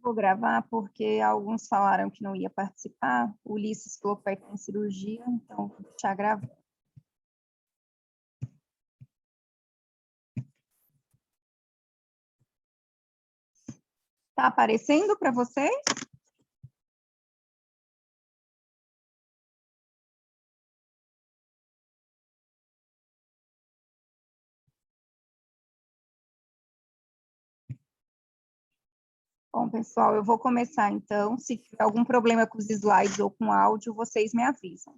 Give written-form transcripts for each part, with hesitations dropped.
vou gravar porque alguns falaram que não ia participar. O Ulisses falou que vai ter cirurgia, então vou deixar gravar. Tá aparecendo para vocês? Bom, pessoal, eu vou começar então. Se tiver algum problema com os slides ou com áudio, vocês me avisam.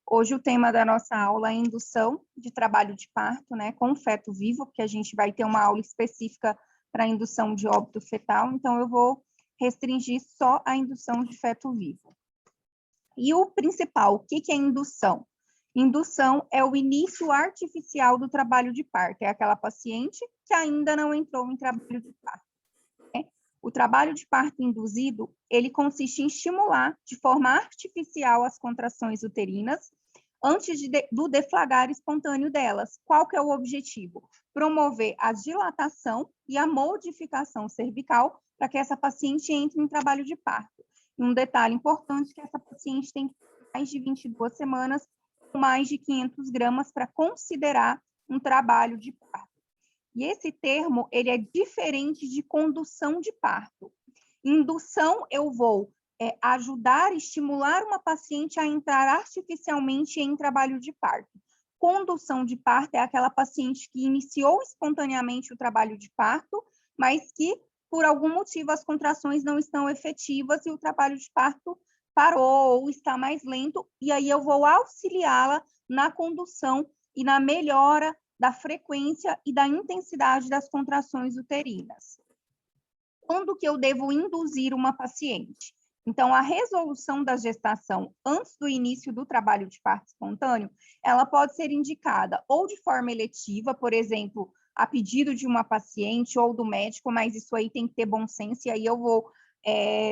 Hoje o tema da nossa aula é indução de trabalho de parto, né, com feto vivo, porque a gente vai ter uma aula específica para indução de óbito fetal, então eu vou restringir só a indução de feto vivo. E o principal, o que é indução? Indução é o início artificial do trabalho de parto, é aquela paciente que ainda não entrou em trabalho de parto. O trabalho de parto induzido, ele consiste em estimular de forma artificial as contrações uterinas antes do deflagrar espontâneo delas. Qual que é o objetivo? Promover a dilatação e a modificação cervical para que essa paciente entre em trabalho de parto. E um detalhe importante é que essa paciente tem mais de 22 semanas, com mais de 500 gramas para considerar um trabalho de parto. E esse termo, ele é diferente de condução de parto. Indução, eu vou ajudar, estimular uma paciente a entrar artificialmente em trabalho de parto. Condução de parto é aquela paciente que iniciou espontaneamente o trabalho de parto, mas que, por algum motivo, as contrações não estão efetivas e o trabalho de parto parou ou está mais lento, e aí eu vou auxiliá-la na condução e na melhora da frequência e da intensidade das contrações uterinas. Quando que eu devo induzir uma paciente? Então, a resolução da gestação antes do início do trabalho de parto espontâneo, ela pode ser indicada ou de forma eletiva, por exemplo, a pedido de uma paciente ou do médico, mas isso aí tem que ter bom senso, e aí eu vou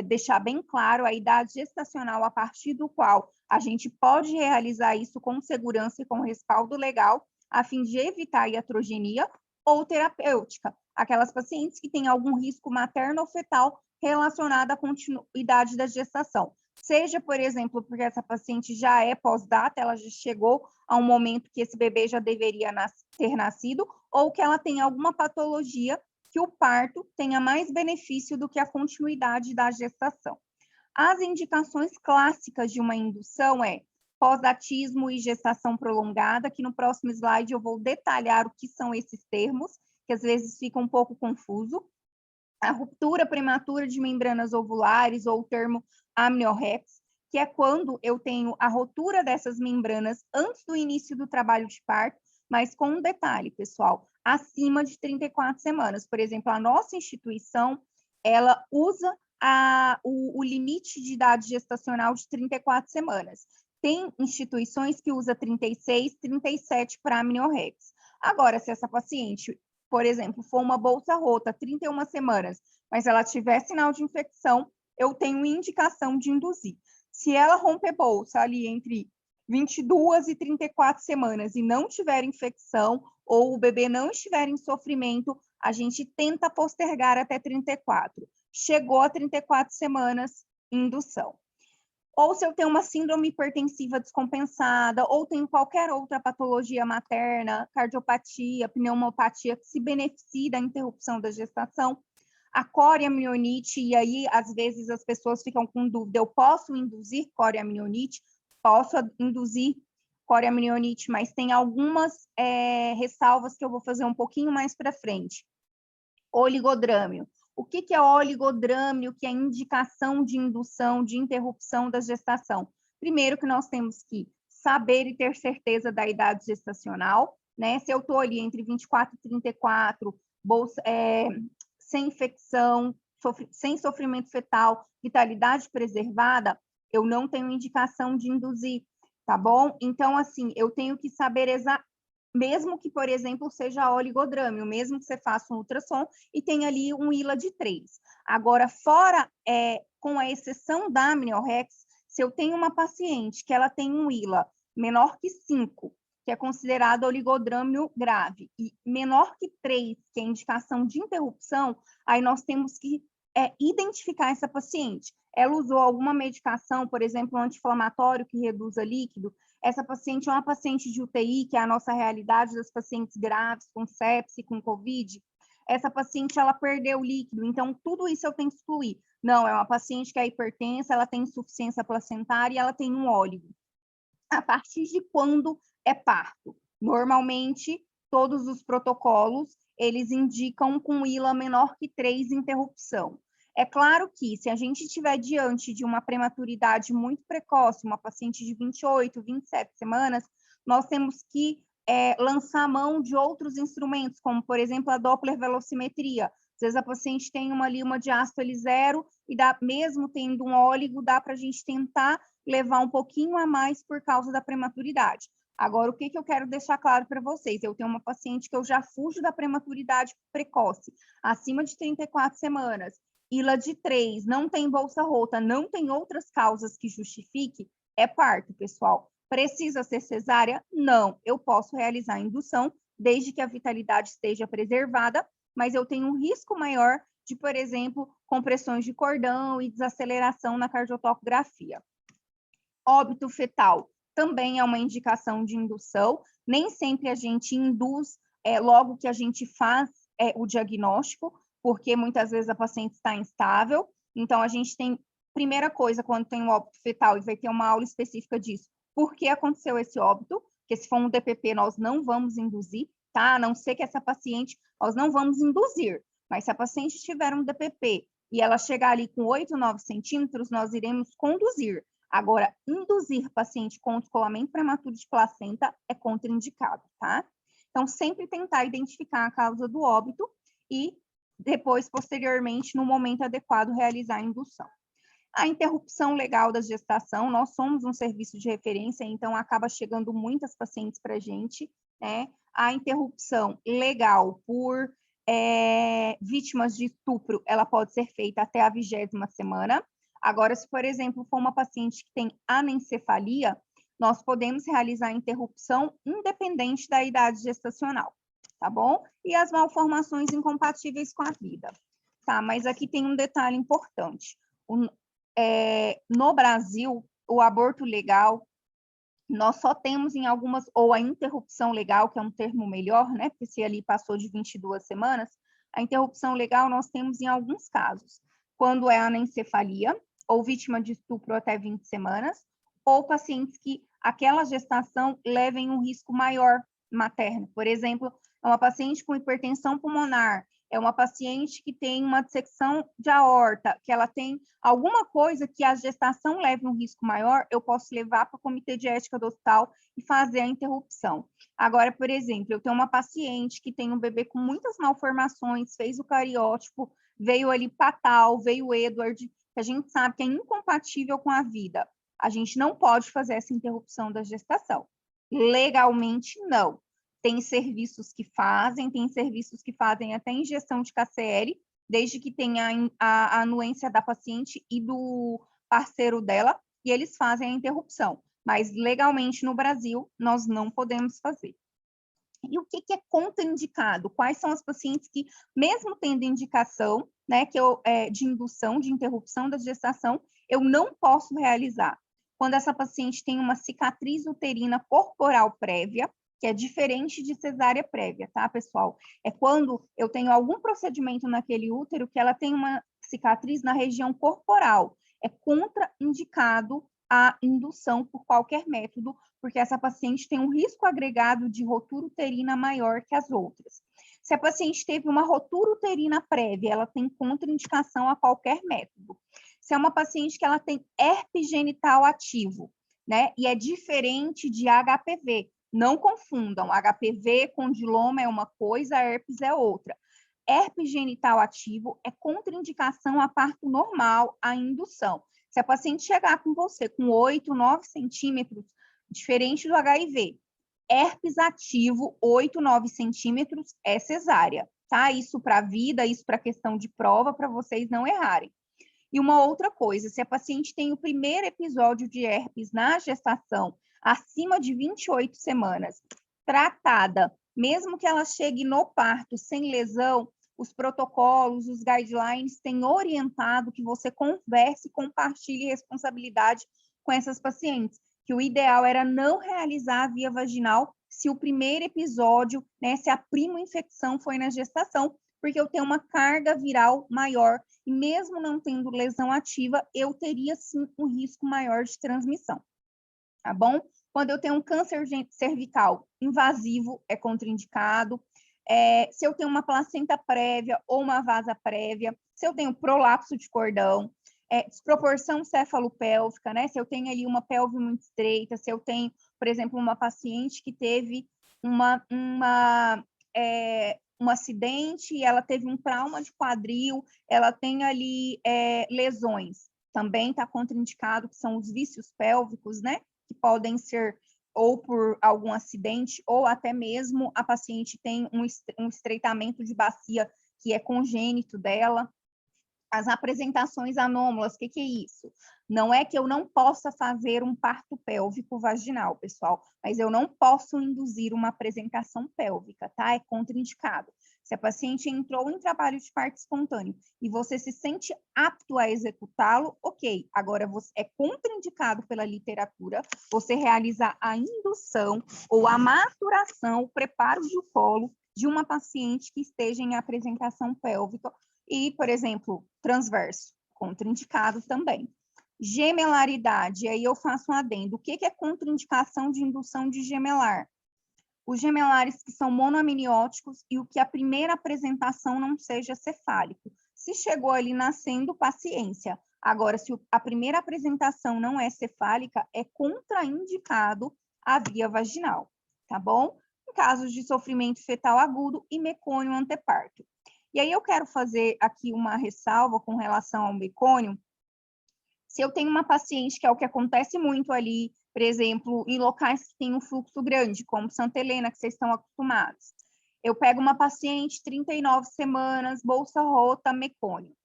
deixar bem claro a idade gestacional a partir do qual a gente pode realizar isso com segurança e com respaldo legal, a fim de evitar a iatrogenia, ou terapêutica, aquelas pacientes que têm algum risco materno ou fetal relacionado à continuidade da gestação. Seja, por exemplo, porque essa paciente já é pós-data, ela já chegou a um momento que esse bebê já deveria ter nascido, ou que ela tem alguma patologia que o parto tenha mais benefício do que a continuidade da gestação. As indicações clássicas de uma indução é pós-datismo e gestação prolongada, que no próximo slide eu vou detalhar o que são esses termos, que às vezes fica um pouco confuso. A ruptura prematura de membranas ovulares, ou o termo amniorrex, que é quando eu tenho a rotura dessas membranas antes do início do trabalho de parto, mas com um detalhe, pessoal, acima de 34 semanas. Por exemplo, a nossa instituição, ela usa o limite de idade gestacional de 34 semanas. Tem instituições que usam 36, 37 para amniorrex. Agora, se essa paciente, por exemplo, for uma bolsa rota, 31 semanas, mas ela tiver sinal de infecção, eu tenho indicação de induzir. Se ela romper bolsa ali entre 22 e 34 semanas e não tiver infecção, ou o bebê não estiver em sofrimento, a gente tenta postergar até 34. Chegou a 34 semanas, indução. Ou se eu tenho uma síndrome hipertensiva descompensada, ou tenho qualquer outra patologia materna, cardiopatia, pneumopatia, que se beneficie da interrupção da gestação, a coriamnionite, e aí às vezes as pessoas ficam com dúvida, eu posso induzir coriamnionite? Posso induzir coriamnionite, mas tem algumas ressalvas que eu vou fazer um pouquinho mais para frente. Oligodrâmio. O que é oligodrâmio, que é indicação de indução, de interrupção da gestação? Primeiro que nós temos que saber e ter certeza da idade gestacional, né? Se eu estou ali entre 24 e 34, sem infecção, sem sofrimento fetal, vitalidade preservada, eu não tenho indicação de induzir, tá bom? Então, assim, eu tenho que saber mesmo que, por exemplo, seja oligodrâmio, mesmo que você faça um ultrassom e tenha ali um ILA de 3. Agora, fora, com a exceção da amniorrex, se eu tenho uma paciente que ela tem um ILA menor que 5, que é considerado oligodrâmio grave, e menor que 3, que é indicação de interrupção, aí nós temos que é identificar essa paciente. Ela usou alguma medicação, por exemplo, um anti-inflamatório que reduza líquido. Essa paciente é uma paciente de UTI, que é a nossa realidade das pacientes graves, com sepse, com COVID. Essa paciente, ela perdeu líquido, então tudo isso eu tenho que excluir. Não, é uma paciente que é hipertensa, ela tem insuficiência placentária e ela tem um óligo. A partir de quando é parto? Normalmente, todos os protocolos, eles indicam com ILA menor que 3 interrupção. É claro que, se a gente estiver diante de uma prematuridade muito precoce, uma paciente de 28, 27 semanas, nós temos que lançar a mão de outros instrumentos, como, por exemplo, a Doppler velocimetria. Às vezes a paciente tem uma diástole zero e mesmo tendo um óligo, dá para a gente tentar levar um pouquinho a mais por causa da prematuridade. Agora, o que eu quero deixar claro para vocês? Eu tenho uma paciente que eu já fujo da prematuridade precoce, acima de 34 semanas, ILA de 3, não tem bolsa rota, não tem outras causas que justifique, é parto, pessoal. Precisa ser cesárea? Não. Eu posso realizar a indução, desde que a vitalidade esteja preservada, mas eu tenho um risco maior de, por exemplo, compressões de cordão e desaceleração na cardiotocografia. Óbito fetal também é uma indicação de indução, nem sempre a gente induz logo que a gente faz o diagnóstico, porque muitas vezes a paciente está instável, então a gente tem, primeira coisa, quando tem um óbito fetal, e vai ter uma aula específica disso, por que aconteceu esse óbito, porque se for um DPP nós não vamos induzir, tá? A não ser que essa paciente, nós não vamos induzir, mas se a paciente tiver um DPP e ela chegar ali com 8, 9 centímetros, nós iremos conduzir. Agora, induzir paciente com descolamento prematuro de placenta é contraindicado, tá? Então, sempre tentar identificar a causa do óbito e depois, posteriormente, no momento adequado, realizar a indução. A interrupção legal da gestação, nós somos um serviço de referência, então acaba chegando muitas pacientes para a gente, né? A interrupção legal por vítimas de estupro, ela pode ser feita até a 20ª semana. Agora, se, por exemplo, for uma paciente que tem anencefalia, nós podemos realizar a interrupção independente da idade gestacional, tá bom? E as malformações incompatíveis com a vida, tá? Mas aqui tem um detalhe importante. No Brasil, o aborto legal, nós só temos em algumas, ou a interrupção legal, que é um termo melhor, né? Porque se ali passou de 22 semanas, a interrupção legal nós temos em alguns casos. Quando é anencefalia, ou vítima de estupro até 20 semanas, ou pacientes que aquela gestação levem um risco maior materno. Por exemplo, é uma paciente com hipertensão pulmonar, é uma paciente que tem uma dissecção de aorta, que ela tem alguma coisa que a gestação leve um risco maior, eu posso levar para o comitê de ética do hospital e fazer a interrupção. Agora, por exemplo, eu tenho uma paciente que tem um bebê com muitas malformações, fez o cariótipo, veio ali Patal, veio Edward, que a gente sabe que é incompatível com a vida. A gente não pode fazer essa interrupção da gestação. Legalmente, não. Tem serviços que fazem, tem serviços que fazem até injeção de KCL, desde que tenha a anuência da paciente e do parceiro dela, e eles fazem a interrupção. Mas legalmente no Brasil, nós não podemos fazer. E o que é contraindicado? Quais são as pacientes que, mesmo tendo indicação, né, de indução, de interrupção da gestação, eu não posso realizar? Quando essa paciente tem uma cicatriz uterina corporal prévia, que é diferente de cesárea prévia, tá, pessoal? É quando eu tenho algum procedimento naquele útero que ela tem uma cicatriz na região corporal. É contraindicado a indução por qualquer método, porque essa paciente tem um risco agregado de rotura uterina maior que as outras. Se a paciente teve uma rotura uterina prévia, ela tem contraindicação a qualquer método. Se é uma paciente que ela tem herpes genital ativo, né, e é diferente de HPV, não confundam, HPV, condiloma é uma coisa, herpes é outra. Herpes genital ativo é contraindicação a parto normal, a indução. Se a paciente chegar com você com 8, 9 centímetros, diferente do HIV, herpes ativo, 8, 9 centímetros, é cesárea, tá? Isso para a vida, isso para questão de prova, para vocês não errarem. E uma outra coisa, se a paciente tem o primeiro episódio de herpes na gestação, acima de 28 semanas, tratada, mesmo que ela chegue no parto sem lesão, os protocolos, os guidelines têm orientado que você converse, compartilhe responsabilidade com essas pacientes, que o ideal era não realizar a via vaginal se o primeiro episódio, né, se a primo-infecção foi na gestação, porque eu tenho uma carga viral maior, e mesmo não tendo lesão ativa, eu teria sim um risco maior de transmissão, tá bom? Quando eu tenho um câncer cervical invasivo, é contraindicado. Se eu tenho uma placenta prévia ou uma vasa prévia, se eu tenho prolapso de cordão, desproporção cefalopélvica, né? Se eu tenho ali uma pelve muito estreita, se eu tenho, por exemplo, uma paciente que teve um acidente e ela teve um trauma de quadril, ela tem ali lesões, também está contraindicado, que são os vícios pélvicos, né? Que podem ser ou por algum acidente, ou até mesmo a paciente tem um estreitamento de bacia que é congênito dela. As apresentações anômalas, o que é isso? Não é que eu não possa fazer um parto pélvico vaginal, pessoal, mas eu não posso induzir uma apresentação pélvica, tá? É contraindicado. Se a paciente entrou em trabalho de parto espontâneo e você se sente apto a executá-lo, ok. Agora, é contraindicado pela literatura você realizar a indução ou a maturação, o preparo de colo de uma paciente que esteja em apresentação pélvica e, por exemplo, transverso, contraindicado também. Gemelaridade, aí eu faço um adendo. O que é contraindicação de indução de gemelar? Os gemelares que são monoamnióticos e o que a primeira apresentação não seja cefálico. Se chegou ali nascendo, paciência. Agora, se a primeira apresentação não é cefálica, é contraindicado a via vaginal, tá bom? Em casos de sofrimento fetal agudo e mecônio anteparto. E aí eu quero fazer aqui uma ressalva com relação ao mecônio. Se eu tenho uma paciente, que é o que acontece muito ali, por exemplo, em locais que tem um fluxo grande, como Santa Helena, que vocês estão acostumados. Eu pego uma paciente, 39 semanas, bolsa rota, mecônio.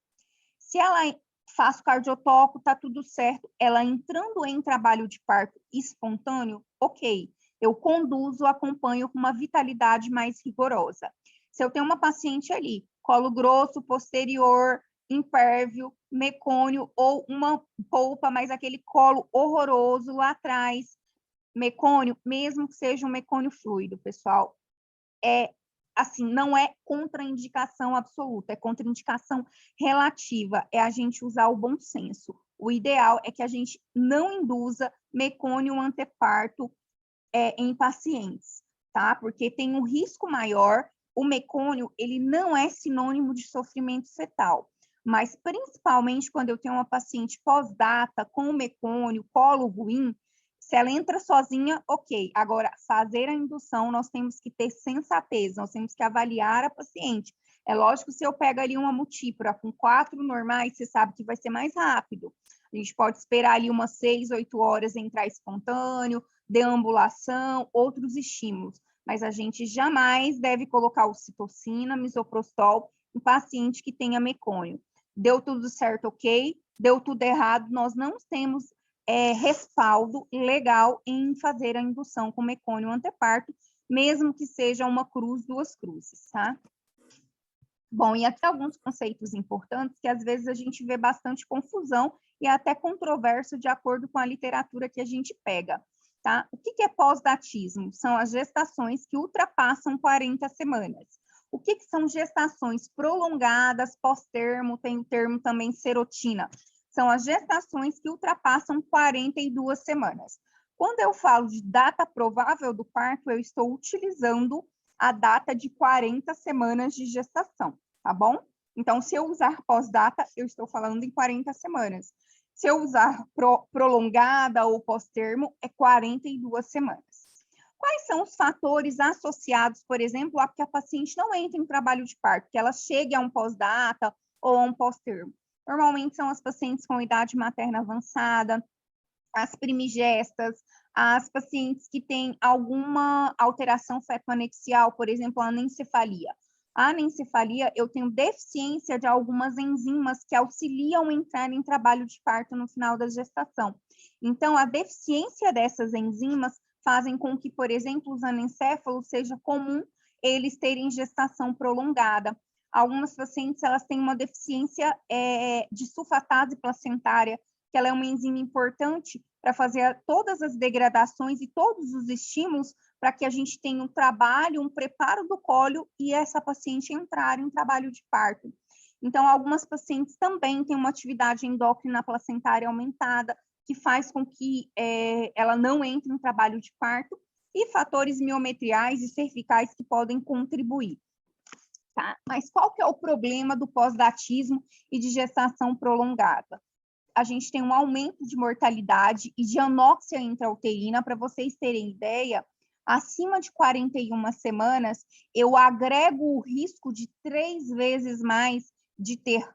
Se ela faz cardiotoco, tá tudo certo, ela entrando em trabalho de parto espontâneo, ok. Eu conduzo, acompanho com uma vitalidade mais rigorosa. Se eu tenho uma paciente ali, colo grosso, posterior, impérvio, mecônio ou uma polpa, mas aquele colo horroroso lá atrás, mecônio, mesmo que seja um mecônio fluido, pessoal, assim, não é contraindicação absoluta, é contraindicação relativa, é a gente usar o bom senso. O ideal é que a gente não induza mecônio anteparto em pacientes, tá? Porque tem um risco maior. O mecônio, ele não é sinônimo de sofrimento fetal, mas principalmente quando eu tenho uma paciente pós-data com mecônio, colo ruim, se ela entra sozinha, ok. Agora, fazer a indução, nós temos que ter sensatez, nós temos que avaliar a paciente. É lógico, se eu pego ali uma multípora com 4 normais, você sabe que vai ser mais rápido. A gente pode esperar ali umas 6, 8 horas entrar espontâneo, deambulação, outros estímulos. Mas a gente jamais deve colocar ocitocina, misoprostol em paciente que tenha mecônio. Deu tudo certo, ok? Deu tudo errado, nós não temos respaldo legal em fazer a indução com mecônio anteparto, mesmo que seja uma cruz, 2 cruzes, tá? Bom, e aqui alguns conceitos importantes que às vezes a gente vê bastante confusão e até controverso de acordo com a literatura que a gente pega, tá? O que é pós-datismo? São as gestações que ultrapassam 40 semanas. O que são gestações prolongadas, pós-termo, tem o termo também serotina. São as gestações que ultrapassam 42 semanas. Quando eu falo de data provável do parto, eu estou utilizando a data de 40 semanas de gestação, tá bom? Então, se eu usar pós-data, eu estou falando em 40 semanas. Se eu usar prolongada ou pós-termo, é 42 semanas. Quais são os fatores associados, por exemplo, a que a paciente não entre em trabalho de parto, que ela chegue a um pós-data ou a um pós-termo? Normalmente são as pacientes com idade materna avançada, as primigestas, as pacientes que têm alguma alteração fetoanexial, por exemplo, a anencefalia. A anencefalia, eu tenho deficiência de algumas enzimas que auxiliam a entrar em trabalho de parto no final da gestação. Então, a deficiência dessas enzimas fazem com que, por exemplo, os anencéfalos seja comum eles terem gestação prolongada. algumas pacientes elas têm uma deficiência de sulfatase placentária, que ela é uma enzima importante para fazer todas as degradações e todos os estímulos para que a gente tenha um trabalho, um preparo do cólio e essa paciente entrar em trabalho de parto. Então, algumas pacientes também têm uma atividade endócrina placentária aumentada, que faz com que ela não entre em trabalho de parto, e fatores miometriais e cervicais que podem contribuir. Tá? Mas qual que é o problema do pós-datismo e de gestação prolongada? A gente tem um aumento de mortalidade e de anóxia intrauterina. Para vocês terem ideia, acima de 41 semanas, eu agrego o risco de 3 vezes mais de ter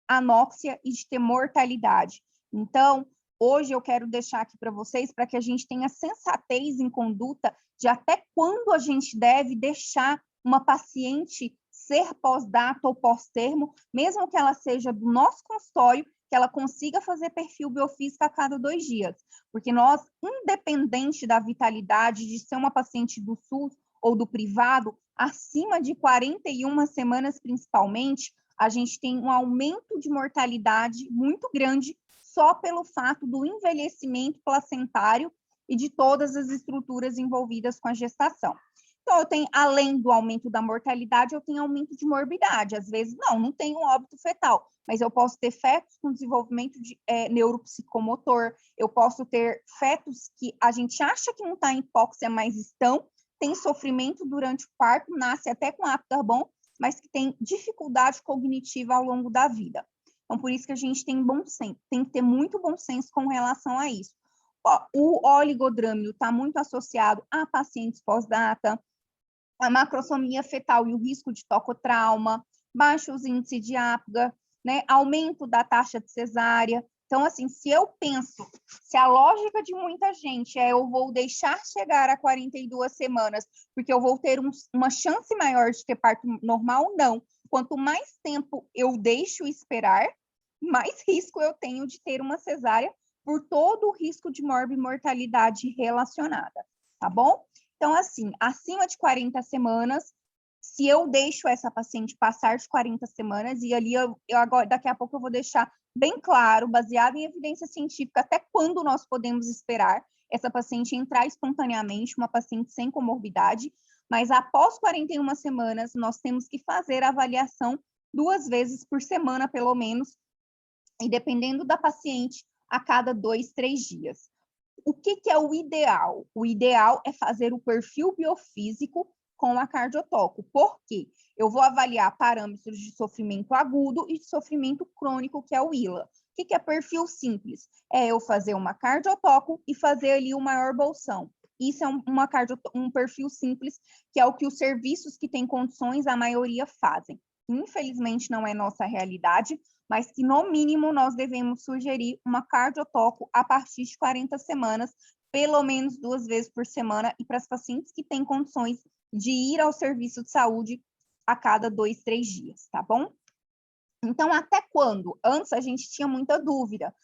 anóxia e de ter mortalidade. Então, hoje eu quero deixar aqui para vocês, para que a gente tenha sensatez em conduta de até quando a gente deve deixar uma paciente ser pós-dato ou pós-termo, mesmo que ela seja do nosso consultório, que ela consiga fazer perfil biofísico a cada 2 dias. Porque nós, independente da vitalidade, de ser uma paciente do SUS ou do privado, acima de 41 semanas principalmente, a gente tem um aumento de mortalidade muito grande só pelo fato do envelhecimento placentário e de todas as estruturas envolvidas com a gestação. Então, eu tenho, além do aumento da mortalidade, eu tenho aumento de morbidade. Às vezes, não tenho um óbito fetal, mas eu posso ter fetos com desenvolvimento de neuropsicomotor, eu posso ter fetos que a gente acha que não está em hipóxia, mas estão, tem sofrimento durante o parto, nasce até com aptar bom, mas que tem dificuldade cognitiva ao longo da vida. Então, por isso que a gente tem bom senso, tem que ter muito bom senso com relação a isso. O oligodrâmio está muito associado a pacientes pós-data, a macrosomia fetal e o risco de tocotrauma, baixos índices de apga, né, aumento da taxa de cesárea. Então, assim, se eu penso, se a lógica de muita gente eu vou deixar chegar a 42 semanas, porque eu vou ter uma chance maior de ter parto normal, não. Quanto mais tempo eu deixo esperar, mais risco eu tenho de ter uma cesárea por todo o risco de morbimortalidade relacionada, tá bom? Então, assim, acima de 40 semanas, se eu deixo essa paciente passar de 40 semanas, e ali eu agora, daqui a pouco eu vou deixar bem claro, baseado em evidência científica, até quando nós podemos esperar essa paciente entrar espontaneamente, uma paciente sem comorbidade, mas após 41 semanas, nós temos que fazer a avaliação 2 vezes por semana, pelo menos, e dependendo da paciente, a cada 2, 3 dias. O que é o ideal? O ideal é fazer o perfil biofísico com a cardiotoco. Por quê? Eu vou avaliar parâmetros de sofrimento agudo e de sofrimento crônico, que é o ILA. O que é perfil simples? É eu fazer uma cardiotoco e fazer ali o maior bolsão. Isso é um perfil simples, que é o que os serviços que têm condições, a maioria fazem. Infelizmente, não é nossa realidade, mas que, no mínimo, nós devemos sugerir uma cardiotoco a partir de 40 semanas, pelo menos 2 vezes por semana, e para as pacientes que têm condições de ir ao serviço de saúde a cada 2, 3 dias, tá bom? Então, até quando? Antes a gente tinha muita dúvida.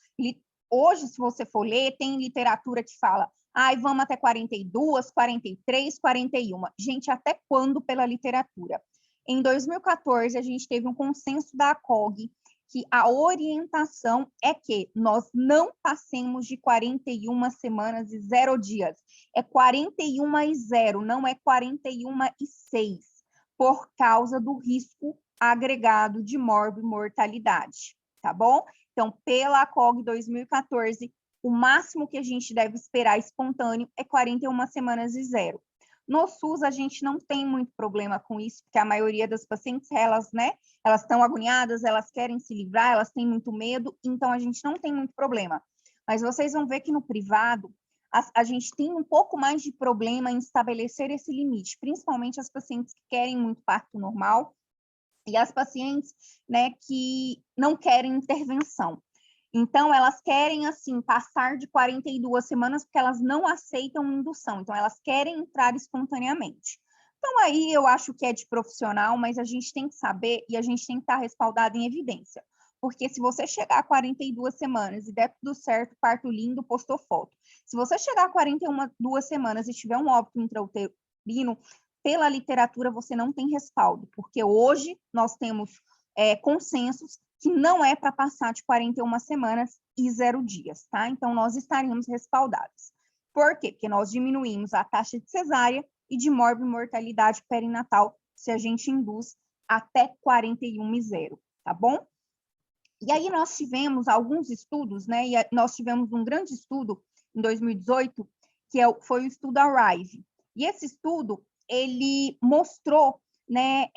Hoje, se você for ler, tem literatura que fala, vamos até 42, 43, 41. Gente, até quando pela literatura? Em 2014, a gente teve um consenso da ACOG que a orientação é que nós não passemos de 41 semanas e 0 dias. É 41 e 0, não é 41 e 6, por causa do risco agregado de morbimortalidade, tá bom? Então, pela ACOG 2014, o máximo que a gente deve esperar espontâneo é 41 semanas e 0. No SUS, a gente não tem muito problema com isso, porque a maioria das pacientes, elas estão agoniadas, elas querem se livrar, elas têm muito medo, então a gente não tem muito problema. Mas vocês vão ver que no privado, a gente tem um pouco mais de problema em estabelecer esse limite, principalmente as pacientes que querem muito parto normal e as pacientes, né, que não querem intervenção. Então, elas querem, assim, passar de 42 semanas porque elas não aceitam indução. Então, elas querem entrar espontaneamente. Então, aí eu acho que é de profissional, mas a gente tem que saber e a gente tem que estar respaldado em evidência. Porque se você chegar a 42 semanas e der tudo certo, parto lindo, postou foto. Se você chegar a 41 semanas e tiver um óbito intrauterino, pela literatura você não tem respaldo, porque hoje nós temos consensos que não é para passar de 41 semanas e 0 dias, tá? Então, nós estaríamos respaldados. Por quê? Porque nós diminuímos a taxa de cesárea e de morbimortalidade perinatal se a gente induz até 41 e 0, tá bom? E aí nós tivemos alguns estudos, né? E nós tivemos um grande estudo em 2018, que foi o estudo ARRIVE. E esse estudo, ele mostrou, né,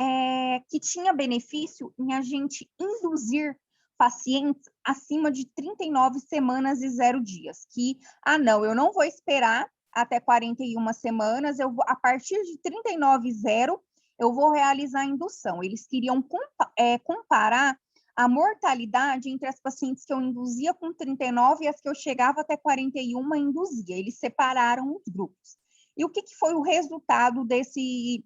que tinha benefício em a gente induzir pacientes acima de 39 semanas e 0 dias, que, não, eu não vou esperar até 41 semanas, a partir de 39 e 0, eu vou realizar a indução. Eles queriam comparar a mortalidade entre as pacientes que eu induzia com 39 e as que eu chegava até 41 e induzia. Eles separaram os grupos. E o que foi o resultado desse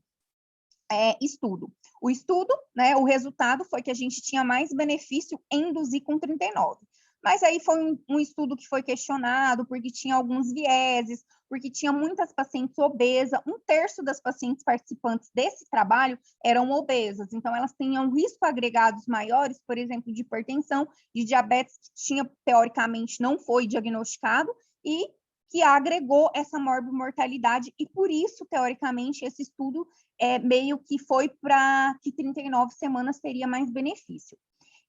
estudo? O estudo, né, o resultado foi que a gente tinha mais benefício em induzir com 39. Mas aí foi um estudo que foi questionado, porque tinha alguns vieses, porque tinha muitas pacientes obesas, 1/3 das pacientes participantes desse trabalho eram obesas, então elas tinham risco agregados maiores, por exemplo, de hipertensão, de diabetes, que tinha, teoricamente, não foi diagnosticado, e que agregou essa morbimortalidade, e por isso, teoricamente, esse estudo meio que foi para que 39 semanas teria mais benefício.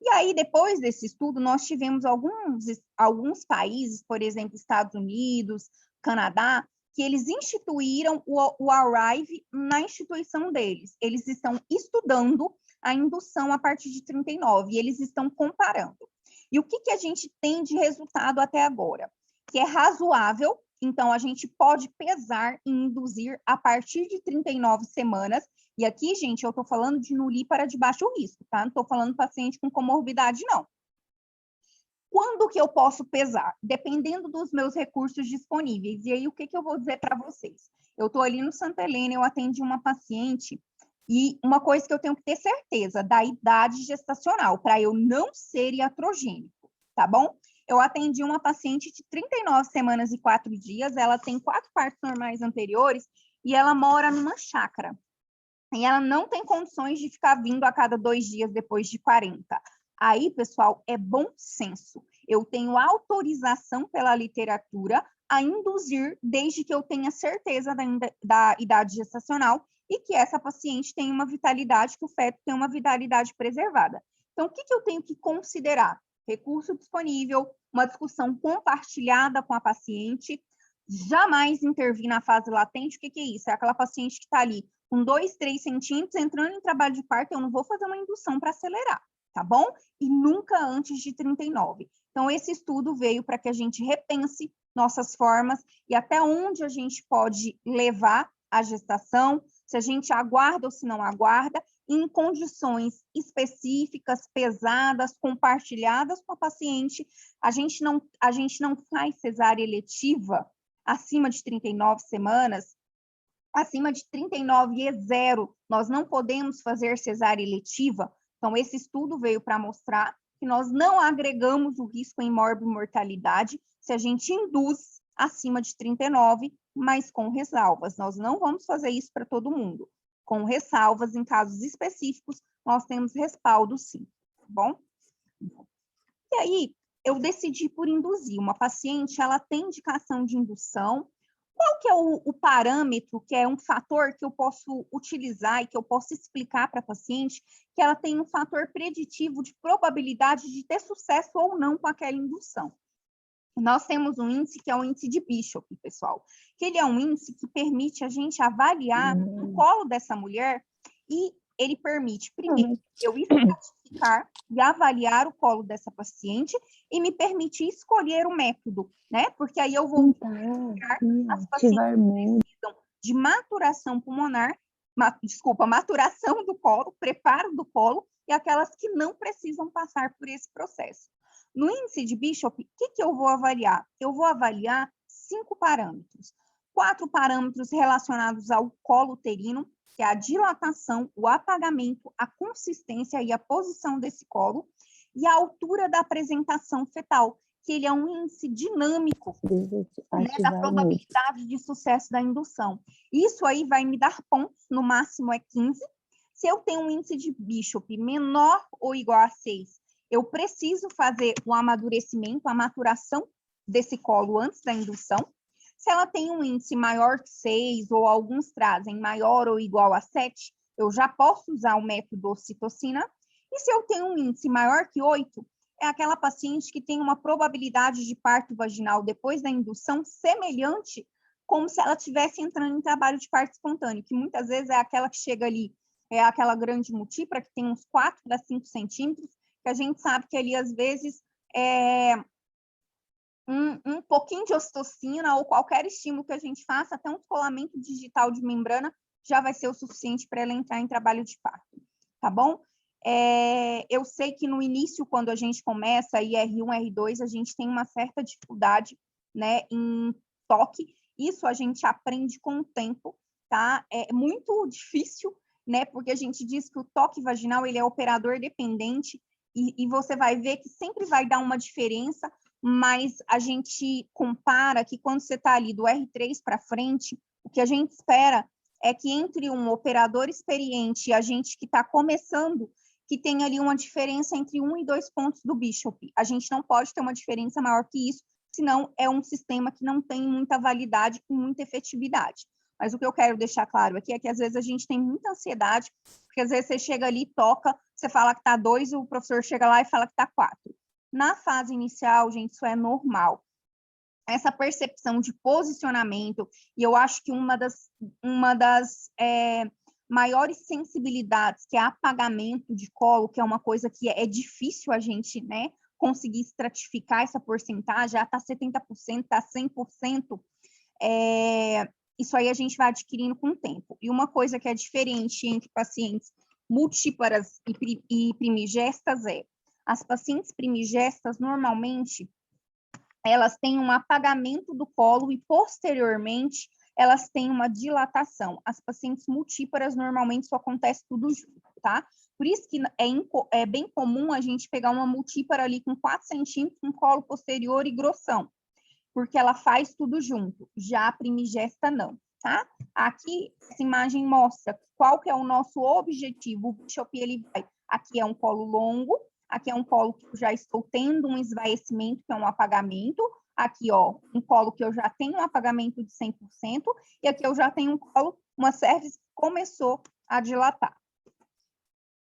E aí, depois desse estudo, nós tivemos alguns países, por exemplo, Estados Unidos, Canadá, que eles instituíram o ARRIVE na instituição deles. Eles estão estudando a indução a partir de 39, e eles estão comparando. E o que a gente tem de resultado até agora? Que é razoável, então a gente pode pesar e induzir a partir de 39 semanas. E aqui, gente, eu estou falando de nulípara de baixo risco, tá? Não estou falando paciente com comorbidade, não. Quando que eu posso pesar? Dependendo dos meus recursos disponíveis. E aí, o que eu vou dizer para vocês? Eu estou ali no Santa Helena, eu atendi uma paciente, e uma coisa que eu tenho que ter certeza, da idade gestacional, para eu não ser iatrogênico, tá bom? Eu atendi uma paciente de 39 semanas e 4 dias, ela tem 4 partos normais anteriores, e ela mora numa chácara. E ela não tem condições de ficar vindo a cada 2 dias depois de 40. Aí, pessoal, é bom senso. Eu tenho autorização pela literatura a induzir, desde que eu tenha certeza da idade gestacional e que essa paciente tem uma vitalidade, que o feto tem uma vitalidade preservada. Então, o que eu tenho que considerar? Recurso disponível, uma discussão compartilhada com a paciente, jamais intervir na fase latente. O que é isso? É aquela paciente que está ali com 2, 3 centímetros, entrando em trabalho de parto, eu não vou fazer uma indução para acelerar, tá bom? E nunca antes de 39. Então, esse estudo veio para que a gente repense nossas formas e até onde a gente pode levar a gestação, se a gente aguarda ou se não aguarda, em condições específicas, pesadas, compartilhadas com a paciente. A gente não faz cesárea eletiva acima de 39 semanas, acima de 39 e 0, nós não podemos fazer cesárea eletiva. Então, esse estudo veio para mostrar que nós não agregamos o risco em morbimortalidade se a gente induz acima de 39, mas com ressalvas. Nós não vamos fazer isso para todo mundo. Com ressalvas, em casos específicos, nós temos respaldo, sim. Tá bom? E aí, eu decidi por induzir. Uma paciente, ela tem indicação de indução. Qual que é o parâmetro, que é um fator que eu posso utilizar e que eu posso explicar para a paciente que ela tem um fator preditivo de probabilidade de ter sucesso ou não com aquela indução? Nós temos um índice que é o índice de Bishop, pessoal, que ele é um índice que permite a gente avaliar o colo dessa mulher e ele permite, primeiro, eu estratificar e avaliar o colo dessa paciente e me permite escolher o método, né? Porque aí eu vou verificar as pacientes que precisam de maturação pulmonar, maturação do colo, preparo do colo, e aquelas que não precisam passar por esse processo. No índice de Bishop, o que eu vou avaliar? Eu vou avaliar 5 parâmetros. 4 parâmetros relacionados ao colo uterino, que é a dilatação, o apagamento, a consistência e a posição desse colo, e a altura da apresentação fetal, que ele é um índice dinâmico, né, da probabilidade de sucesso da indução. Isso aí vai me dar pontos, no máximo é 15. Se eu tenho um índice de Bishop menor ou igual a 6, eu preciso fazer o amadurecimento, a maturação desse colo antes da indução. Se ela tem um índice maior que 6, ou alguns trazem maior ou igual a 7, eu já posso usar o método ocitocina. E se eu tenho um índice maior que 8, é aquela paciente que tem uma probabilidade de parto vaginal depois da indução semelhante como se ela estivesse entrando em trabalho de parto espontâneo, que muitas vezes é aquela que chega ali, é aquela grande multípara, que tem uns 4 a 5 centímetros, que a gente sabe que ali, às vezes, um pouquinho de ocitocina ou qualquer estímulo que a gente faça, até um descolamento digital de membrana, já vai ser o suficiente para ela entrar em trabalho de parto, tá bom? Eu sei que no início, quando a gente começa R1, R2, a gente tem uma certa dificuldade, né, em toque. Isso a gente aprende com o tempo, tá? É muito difícil, né, porque a gente diz que o toque vaginal, ele é operador dependente, e você vai ver que sempre vai dar uma diferença, mas a gente compara que quando você está ali do R3 para frente, o que a gente espera é que entre um operador experiente e a gente que está começando, que tem ali uma diferença entre 1 e 2 pontos do Bishop. A gente não pode ter uma diferença maior que isso, senão é um sistema que não tem muita validade e muita efetividade. Mas o que eu quero deixar claro aqui é que às vezes a gente tem muita ansiedade, porque às vezes você chega ali, toca, você fala que está 2, o professor chega lá e fala que está 4. Na fase inicial, gente, isso é normal. Essa percepção de posicionamento, e eu acho que uma das maiores sensibilidades, que é apagamento de colo, que é uma coisa que é difícil a gente, né, conseguir estratificar essa porcentagem, já está 70%, está 100%, isso aí a gente vai adquirindo com o tempo. E uma coisa que é diferente entre pacientes multíparas e primigestas as pacientes primigestas, normalmente, elas têm um apagamento do colo e, posteriormente, elas têm uma dilatação. As pacientes multíparas, normalmente, isso acontece tudo junto, tá? Por isso que é bem comum a gente pegar uma multípara ali com 4 centímetros, com colo posterior e grossão, porque ela faz tudo junto. Já a primigesta, não, tá? Aqui, essa imagem mostra qual que é o nosso objetivo. O Bishop, ele vai... Aqui é um colo longo, aqui é um colo que eu já estou tendo um esvaecimento, que é um apagamento. Aqui, ó, um colo que eu já tenho um apagamento de 100%. E aqui eu já tenho um colo, uma cervix que começou a dilatar.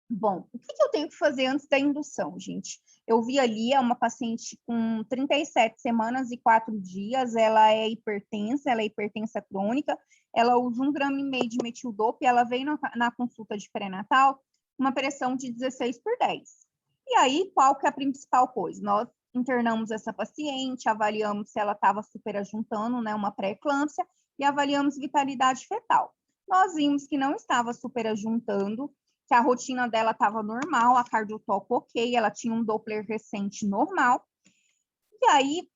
Bom, o que eu tenho que fazer antes da indução, gente? Eu vi ali, é uma paciente com 37 semanas e 4 dias, ela é hipertensa crônica, ela usa 1,5 gramas de metildope, ela veio na consulta de pré-natal, uma pressão de 16/10. E aí, qual que é a principal coisa? Nós internamos essa paciente, avaliamos se ela estava superajuntando, né, uma pré-eclâmpsia, e avaliamos vitalidade fetal. Nós vimos que não estava superajuntando, que a rotina dela estava normal, a cardiotoco ok, ela tinha um Doppler recente normal. E aí,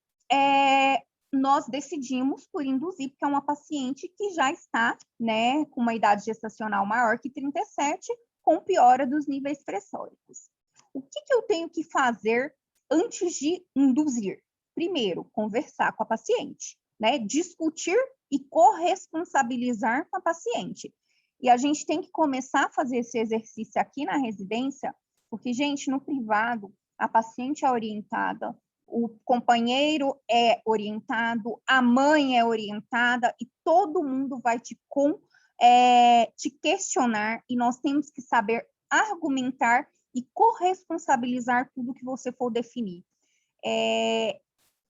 nós decidimos por induzir, porque é uma paciente que já está, né, com uma idade gestacional maior que 37, com piora dos níveis pressóricos. O que eu tenho que fazer antes de induzir? Primeiro, conversar com a paciente, né, discutir e corresponsabilizar com a paciente. E a gente tem que começar a fazer esse exercício aqui na residência, porque, gente, no privado, a paciente é orientada, o companheiro é orientado, a mãe é orientada, e todo mundo vai te questionar, e nós temos que saber argumentar e corresponsabilizar tudo que você for definir.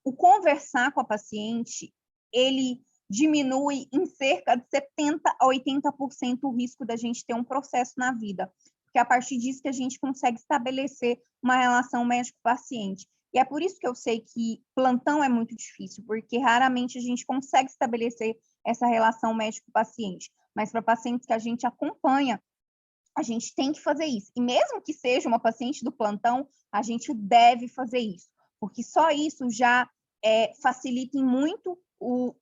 O conversar com a paciente, ele diminui em cerca de 70% a 80% o risco da gente ter um processo na vida, porque é a partir disso que a gente consegue estabelecer uma relação médico-paciente. E é por isso que eu sei que plantão é muito difícil, porque raramente a gente consegue estabelecer essa relação médico-paciente. Mas para pacientes que a gente acompanha, a gente tem que fazer isso. E mesmo que seja uma paciente do plantão, a gente deve fazer isso, porque só isso já facilita muito,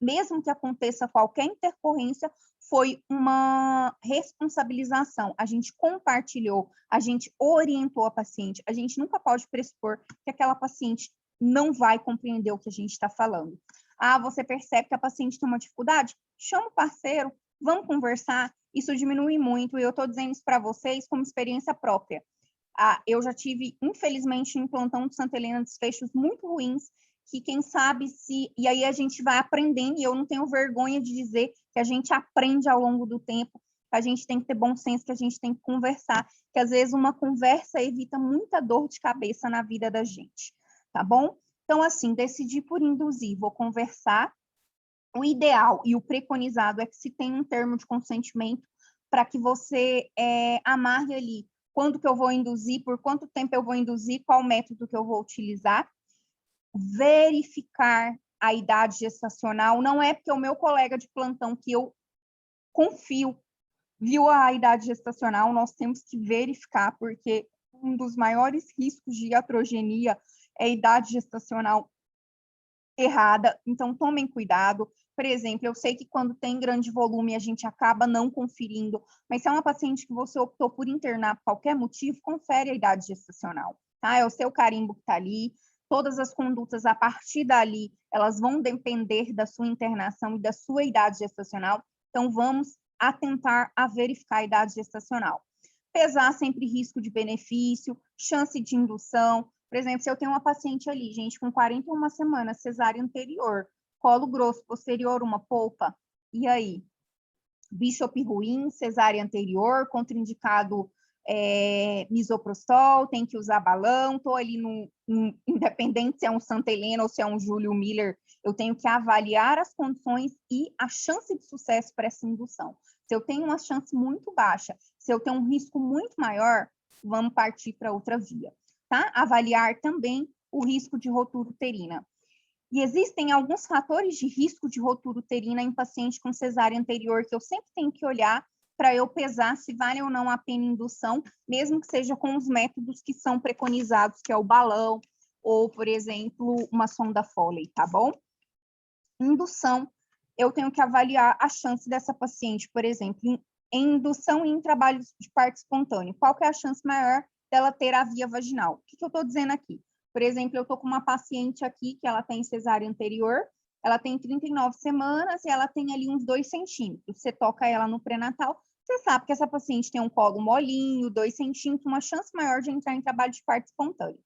mesmo que aconteça qualquer intercorrência, foi uma responsabilização. A gente compartilhou, a gente orientou a paciente, a gente nunca pode pressupor que aquela paciente não vai compreender o que a gente está falando. Ah, você percebe que a paciente tem uma dificuldade? Chama o parceiro, vamos conversar. Isso diminui muito, e eu estou dizendo isso para vocês como experiência própria. Eu já tive, infelizmente, em plantão de Santa Helena, desfechos muito ruins, que quem sabe se... E aí a gente vai aprendendo, e eu não tenho vergonha de dizer que a gente aprende ao longo do tempo, que a gente tem que ter bom senso, que a gente tem que conversar, que às vezes uma conversa evita muita dor de cabeça na vida da gente, tá bom? Então, assim, decidi por induzir, vou conversar. O ideal e o preconizado é que se tenha um termo de consentimento para que você amarre ali quando que eu vou induzir, por quanto tempo eu vou induzir, qual método que eu vou utilizar. Verificar a idade gestacional, não é porque o meu colega de plantão que eu confio viu a idade gestacional, nós temos que verificar, porque um dos maiores riscos de iatrogenia é a idade gestacional errada, então tomem cuidado. Por exemplo, eu sei que quando tem grande volume a gente acaba não conferindo, mas se é uma paciente que você optou por internar por qualquer motivo, confere a idade gestacional, tá? É o seu carimbo que está ali, todas as condutas a partir dali, elas vão depender da sua internação e da sua idade gestacional, então vamos atentar a verificar a idade gestacional. Pesar sempre risco de benefício, chance de indução. Por exemplo, se eu tenho uma paciente ali, gente, com 41 semanas, cesárea anterior, colo grosso posterior, uma polpa, e aí? Bishop ruim, cesárea anterior, contraindicado misoprostol, tem que usar balão, estou ali independente se é um Santa Helena ou se é um Júlio Miller, eu tenho que avaliar as condições e a chance de sucesso para essa indução. Se eu tenho uma chance muito baixa, se eu tenho um risco muito maior, vamos partir para outra via, tá? Avaliar também o risco de rotura uterina. E existem alguns fatores de risco de rotura uterina em paciente com cesárea anterior que eu sempre tenho que olhar para eu pesar se vale ou não a pena indução, mesmo que seja com os métodos que são preconizados, que é o balão ou, por exemplo, uma sonda Foley, tá bom? Indução, eu tenho que avaliar a chance dessa paciente, por exemplo, em indução e em trabalho de parto espontâneo. Qual que é a chance maior dela ter a via vaginal? O que eu estou dizendo aqui? Por exemplo, eu estou com uma paciente aqui que ela tem cesárea anterior, ela tem 39 semanas e ela tem ali uns 2 centímetros. Você toca ela no pré-natal, você sabe que essa paciente tem um colo molinho, 2 centímetros, uma chance maior de entrar em trabalho de parto espontâneo.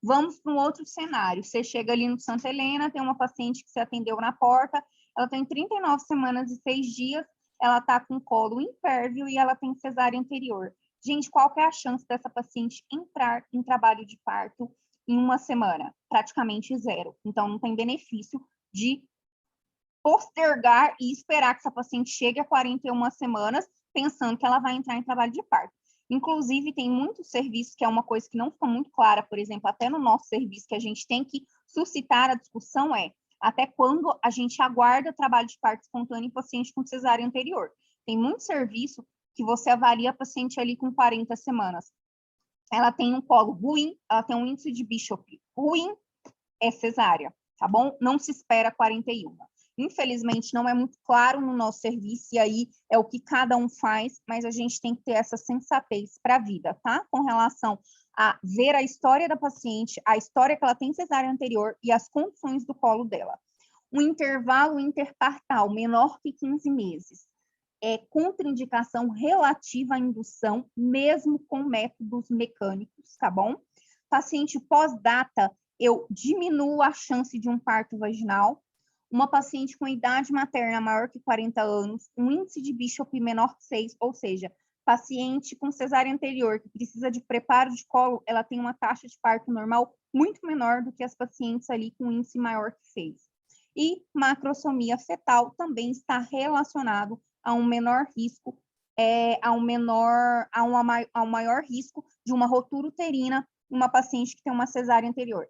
Vamos para um outro cenário. Você chega ali no Santa Helena, tem uma paciente que você atendeu na porta, ela tem 39 semanas e 6 dias, ela está com colo impérvio e ela tem cesárea anterior. Gente, qual que é a chance dessa paciente entrar em trabalho de parto em uma semana? Praticamente zero. Então, não tem benefício de postergar e esperar que essa paciente chegue a 41 semanas pensando que ela vai entrar em trabalho de parto. Inclusive, tem muitos serviços, que é uma coisa que não ficou muito clara, por exemplo, até no nosso serviço, que a gente tem que suscitar a discussão até quando a gente aguarda trabalho de parto espontâneo em paciente com cesárea anterior. Tem muito serviço que você avalia a paciente ali com 40 semanas. Ela tem um colo ruim, ela tem um índice de Bishop ruim, é cesárea, tá bom? Não se espera 41. Infelizmente, não é muito claro no nosso serviço, e aí é o que cada um faz, mas a gente tem que ter essa sensatez para a vida, tá? Com relação a ver a história da paciente, a história que ela tem cesárea anterior e as condições do colo dela. Um intervalo interpartal menor que 15 meses é contraindicação relativa à indução, mesmo com métodos mecânicos, tá bom? Paciente pós-data, eu diminuo a chance de um parto vaginal. Uma paciente com idade materna maior que 40 anos, um índice de Bishop menor que 6, ou seja, paciente com cesárea anterior que precisa de preparo de colo, ela tem uma taxa de parto normal muito menor do que as pacientes ali com índice maior que 6. E macrosomia fetal também está relacionado a um menor risco, a um maior risco de uma rotura uterina em uma paciente que tem uma cesárea anterior.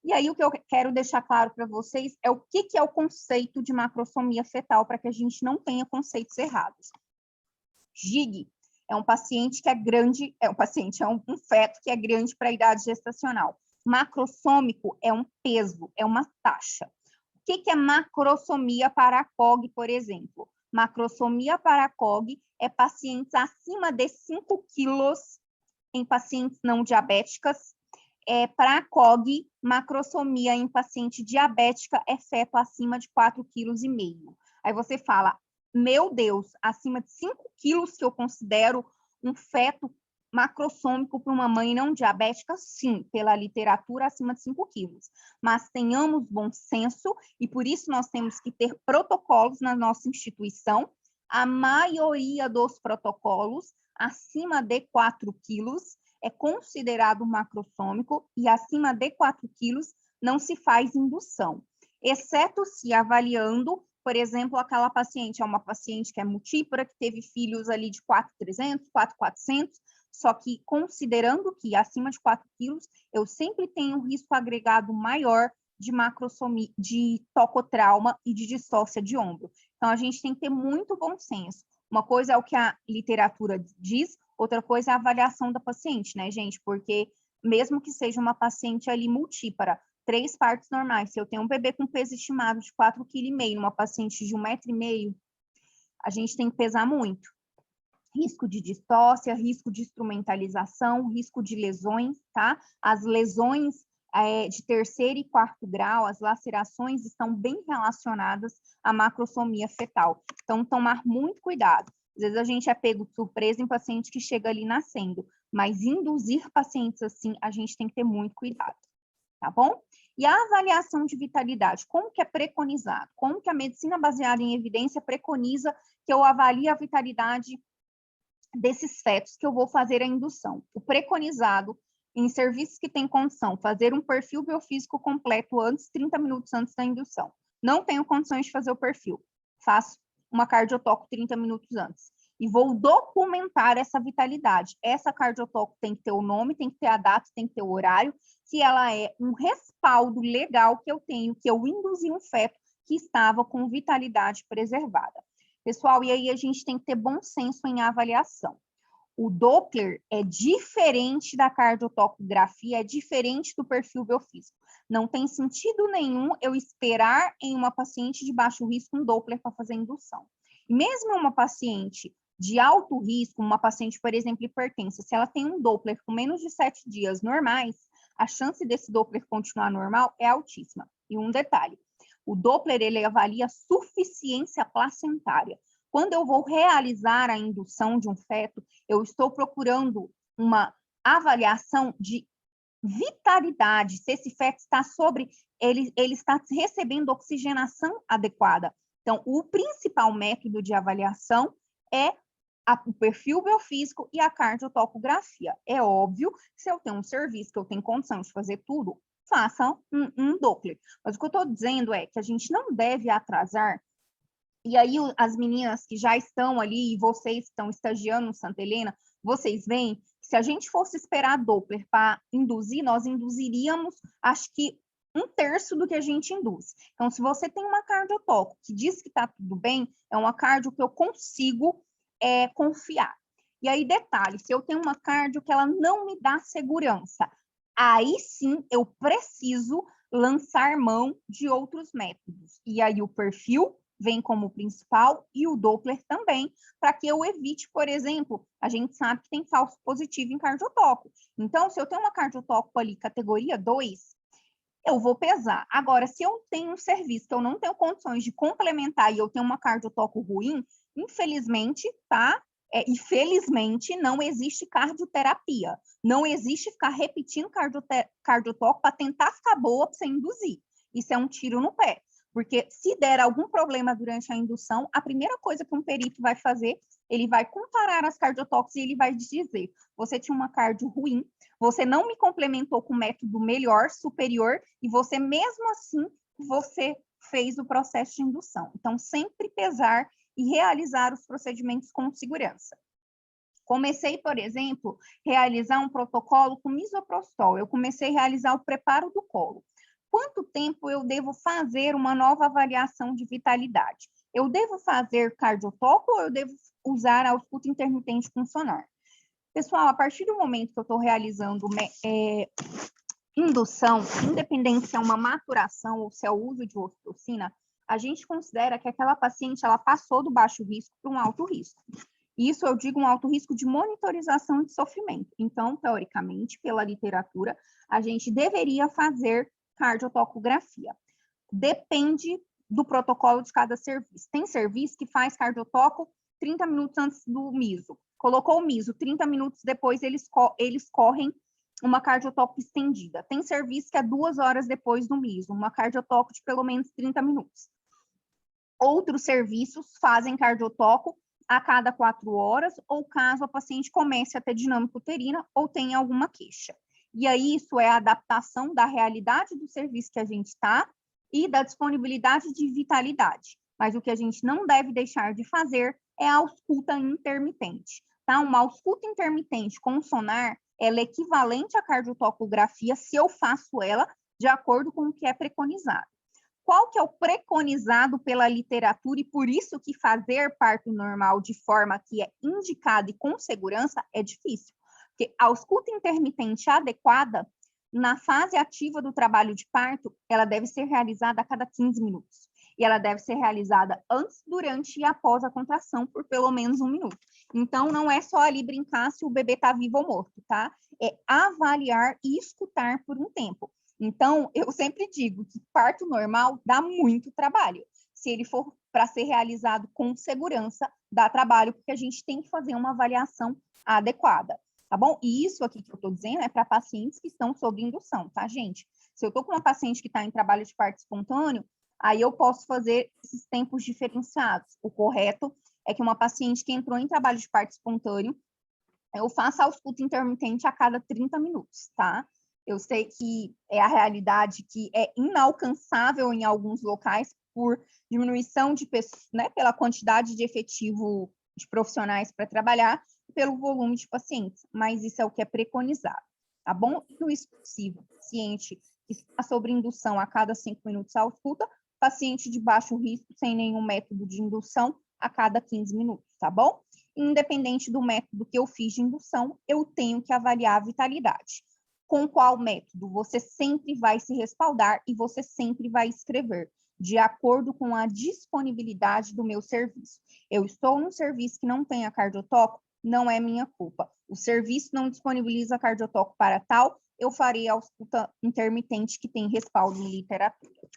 E aí, o que eu quero deixar claro para vocês é o que é o conceito de macrosomia fetal, para que a gente não tenha conceitos errados. GIG é um paciente que é grande, é um feto que é grande para a idade gestacional. Macrossômico é um peso, é uma taxa. O que é macrosomia para a COG, por exemplo? Macrosomia para a COG é pacientes acima de 5 quilos em pacientes não diabéticas, para a COG, macrosomia em paciente diabética é feto acima de 4,5 kg. Aí você fala, meu Deus, acima de 5 quilos que eu considero um feto macrossômico para uma mãe não diabética? Sim, pela literatura, acima de 5 quilos. Mas tenhamos bom senso e por isso nós temos que ter protocolos na nossa instituição. A maioria dos protocolos, acima de 4 quilos, é considerado macrossômico e acima de 4 quilos não se faz indução, exceto se avaliando, por exemplo, aquela paciente é uma paciente que é multípara, que teve filhos ali de 4.300, 4.400, só que considerando que acima de 4 quilos, eu sempre tenho um risco agregado maior de macrossomia, de tocotrauma e de distócia de ombro. Então, a gente tem que ter muito bom senso. Uma coisa é o que a literatura diz, outra coisa é a avaliação da paciente, né, gente? Porque mesmo que seja uma paciente ali multípara, 3 partos normais, se eu tenho um bebê com peso estimado de 4,5 kg, numa paciente de 1,5 m, a gente tem que pesar muito. Risco de distócia, risco de instrumentalização, risco de lesões, tá? As lesões de 3º e 4º grau, as lacerações estão bem relacionadas à macrosomia fetal. Então, tomar muito cuidado. Às vezes a gente é pego de surpresa em paciente que chega ali nascendo, mas induzir pacientes assim, a gente tem que ter muito cuidado, tá bom? E a avaliação de vitalidade, como que é preconizado? Como que a medicina baseada em evidência preconiza que eu avalie a vitalidade desses fetos que eu vou fazer a indução? O preconizado, em serviços que têm condição, fazer um perfil biofísico completo antes, 30 minutos antes da indução. Não tenho condições de fazer o perfil, faço uma cardiotoco 30 minutos antes. E vou documentar essa vitalidade. Essa cardiotoco tem que ter o nome, tem que ter a data, tem que ter o horário, que ela é um respaldo legal que eu tenho, que eu induzi um feto que estava com vitalidade preservada. Pessoal, e aí a gente tem que ter bom senso em avaliação. O Doppler é diferente da cardiotocografia, é diferente do perfil biofísico. Não tem sentido nenhum eu esperar em uma paciente de baixo risco um Doppler para fazer indução. Mesmo uma paciente de alto risco, uma paciente, por exemplo, hipertensa, se ela tem um Doppler com menos de 7 dias normais, a chance desse Doppler continuar normal é altíssima. E um detalhe, o Doppler, ele avalia suficiência placentária. Quando eu vou realizar a indução de um feto, eu estou procurando uma avaliação de vitalidade, se esse feto está ele está recebendo oxigenação adequada. Então, o principal método de avaliação é o perfil biofísico e a cardiotocografia. É óbvio que se eu tenho um serviço que eu tenho condição de fazer tudo, façam um Doppler. Mas o que eu estou dizendo é que a gente não deve atrasar. E aí, as meninas que já estão ali, e vocês que estão estagiando no Santa Helena, vocês veem que se a gente fosse esperar Doppler para induzir, nós induziríamos, acho que, 1/3 do que a gente induz. Então, se você tem uma cardiotoco que diz que está tudo bem, é uma cardio que eu consigo confiar. E aí, detalhe, se eu tenho uma cardio que ela não me dá segurança, aí sim eu preciso lançar mão de outros métodos. E aí o perfil vem como principal e o Doppler também, para que eu evite, por exemplo, a gente sabe que tem falso positivo em cardiotoco. Então, se eu tenho uma cardiotoco ali, categoria 2, eu vou pesar. Agora, se eu tenho um serviço que eu não tenho condições de complementar e eu tenho uma cardiotoco ruim, infelizmente, tá? E felizmente não existe cardioterapia. Não existe ficar repetindo cardiotoco para tentar ficar boa para você induzir. Isso é um tiro no pé. Porque se der algum problema durante a indução, a primeira coisa que um perito vai fazer, ele vai comparar as cardiotox e ele vai dizer, você tinha uma cardio ruim, você não me complementou com método melhor, superior, e você mesmo assim, você fez o processo de indução. Então, sempre pesar e realizar os procedimentos com segurança. Comecei, por exemplo, realizar um protocolo com misoprostol. Eu comecei a realizar o preparo do colo. Quanto tempo eu devo fazer uma nova avaliação de vitalidade? Eu devo fazer cardiotoco ou eu devo usar a ausculta intermitente funcional? Pessoal, a partir do momento que eu estou realizando indução, independente se é uma maturação ou se é o uso de ocitocina, a gente considera que aquela paciente ela passou do baixo risco para um alto risco. Isso eu digo um alto risco de monitorização de sofrimento. Então, teoricamente, pela literatura, a gente deveria fazer cardiotocografia. Depende do protocolo de cada serviço. Tem serviço que faz cardiotoco 30 minutos antes do miso. Colocou o miso, 30 minutos depois eles correm uma cardiotoco estendida. Tem serviço que é 2 horas depois do miso, uma cardiotoco de pelo menos 30 minutos. Outros serviços fazem cardiotoco a cada 4 horas, ou caso a paciente comece a ter dinâmica uterina ou tenha alguma queixa. E aí, isso é a adaptação da realidade do serviço que a gente está e da disponibilidade de vitalidade. Mas o que a gente não deve deixar de fazer é a ausculta intermitente. Tá? Uma ausculta intermitente com sonar, ela é equivalente à cardiotocografia se eu faço ela de acordo com o que é preconizado. Qual que é o preconizado pela literatura e por isso que fazer parto normal de forma que é indicada e com segurança é difícil? Porque a ausculta intermitente adequada, na fase ativa do trabalho de parto, ela deve ser realizada a cada 15 minutos. E ela deve ser realizada antes, durante e após a contração por pelo menos 1 minuto. Então, não é só ali brincar se o bebê está vivo ou morto, tá? É avaliar e escutar por um tempo. Então, eu sempre digo que parto normal dá muito trabalho. Se ele for para ser realizado com segurança, dá trabalho, porque a gente tem que fazer uma avaliação adequada, tá bom? E isso aqui que eu estou dizendo é para pacientes que estão sob indução, tá, gente? Se eu estou com uma paciente que está em trabalho de parto espontâneo, aí eu posso fazer esses tempos diferenciados. O correto é que uma paciente que entrou em trabalho de parto espontâneo, eu faça a ausculta intermitente a cada 30 minutos, tá? Eu sei que é a realidade que é inalcançável em alguns locais por diminuição de pessoas, né, pela quantidade de efetivo de profissionais para trabalhar, pelo volume de pacientes, mas isso é o que é preconizado, tá bom? E no possível, paciente que está sobre indução a cada 5 minutos a ausculta, paciente de baixo risco, sem nenhum método de indução, a cada 15 minutos, tá bom? Independente do método que eu fiz de indução, eu tenho que avaliar a vitalidade. Com qual método? Você sempre vai se respaldar e você sempre vai escrever de acordo com a disponibilidade do meu serviço. Eu estou num serviço que não tem a cardiotoco, não é minha culpa. O serviço não disponibiliza cardiotoco para tal, eu farei a ausculta intermitente que tem respaldo em literatura.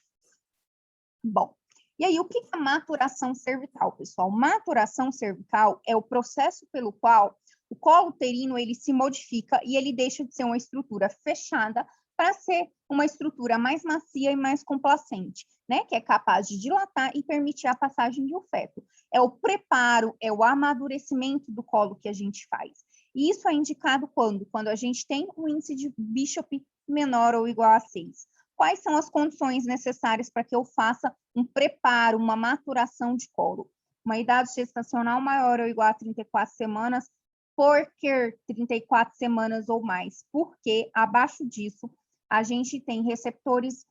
Bom, e aí o que é a maturação cervical, pessoal? Maturação cervical é o processo pelo qual o colo uterino ele se modifica e ele deixa de ser uma estrutura fechada para ser uma estrutura mais macia e mais complacente, né? Que é capaz de dilatar e permitir a passagem de um feto. É o preparo, é o amadurecimento do colo que a gente faz. E isso é indicado quando? Quando a gente tem um índice de Bishop menor ou igual a 6. Quais são as condições necessárias para que eu faça um preparo, uma maturação de colo? Uma idade gestacional maior ou igual a 34 semanas, por que 34 semanas ou mais? Porque abaixo disso, a gente tem receptores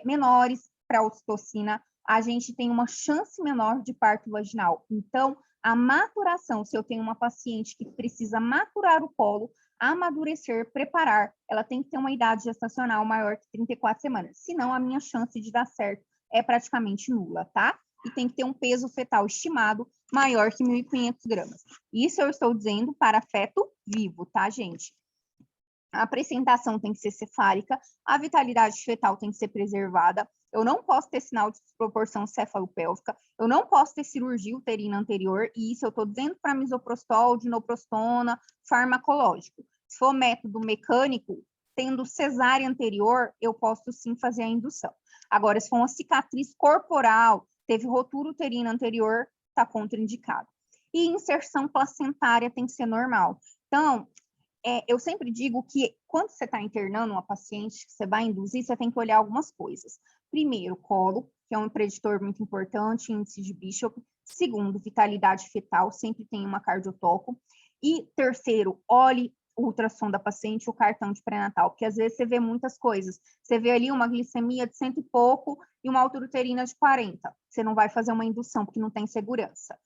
menores para a ocitocina, a gente tem uma chance menor de parto vaginal. Então, a maturação, se eu tenho uma paciente que precisa maturar o colo, amadurecer, preparar, ela tem que ter uma idade gestacional maior que 34 semanas. Senão, a minha chance de dar certo é praticamente nula, tá? E tem que ter um peso fetal estimado maior que 1.500 gramas. Isso eu estou dizendo para feto vivo, tá, gente? A apresentação tem que ser cefálica, a vitalidade fetal tem que ser preservada, eu não posso ter sinal de desproporção cefalopélvica, eu não posso ter cirurgia uterina anterior, e isso eu estou dizendo para misoprostol, dinoprostona, farmacológico. Se for método mecânico, tendo cesárea anterior, eu posso sim fazer a indução. Agora, se for uma cicatriz corporal, teve rotura uterina anterior, está contraindicado. E inserção placentária tem que ser normal. Então, eu sempre digo que quando você está internando uma paciente, que você vai induzir, você tem que olhar algumas coisas. Primeiro, colo, que é um preditor muito importante, índice de Bishop. Segundo, vitalidade fetal, sempre tem uma cardiotoco. E terceiro, olhe o ultrassom da paciente, o cartão de pré-natal, porque às vezes você vê muitas coisas. Você vê ali uma glicemia de 100 e pouco e uma altura uterina de 40. Você não vai fazer uma indução, porque não tem segurança.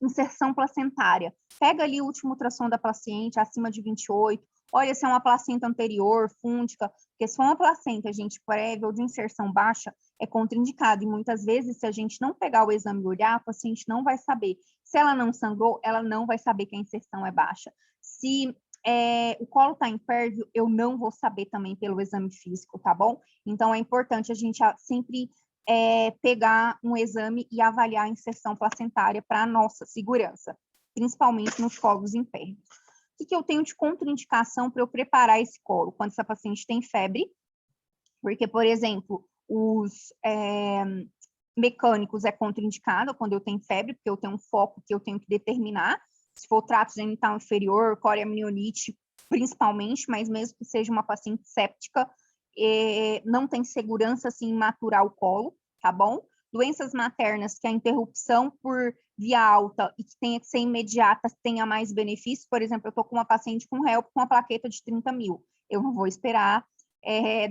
Inserção placentária. Pega ali o último ultrassom da paciente, acima de 28, olha se é uma placenta anterior, fúndica, porque se for uma placenta, gente, prévia ou de inserção baixa, é contraindicado, e muitas vezes, se a gente não pegar o exame e olhar, a paciente não vai saber Se ela não sangrou, ela não vai saber que a inserção é baixa. Se o colo está impérvio, eu não vou saber também pelo exame físico, tá bom? Então, é importante a gente sempre pegar um exame e avaliar a inserção placentária para a nossa segurança, principalmente nos colos impérvios. O que eu tenho de contraindicação para eu preparar esse colo? Quando essa paciente tem febre, porque, por exemplo, os mecânicos é contraindicado quando eu tenho febre, porque eu tenho um foco que eu tenho que determinar, se for trato genital inferior, coreamnionites, principalmente, mas mesmo que seja uma paciente séptica, não tem segurança, assim, em maturar o colo, tá bom? Doenças maternas, que a interrupção por via alta e que tenha que ser imediata, tenha mais benefício. Por exemplo, eu estou com uma paciente com HELP com uma plaqueta de 30 mil. Eu não vou esperar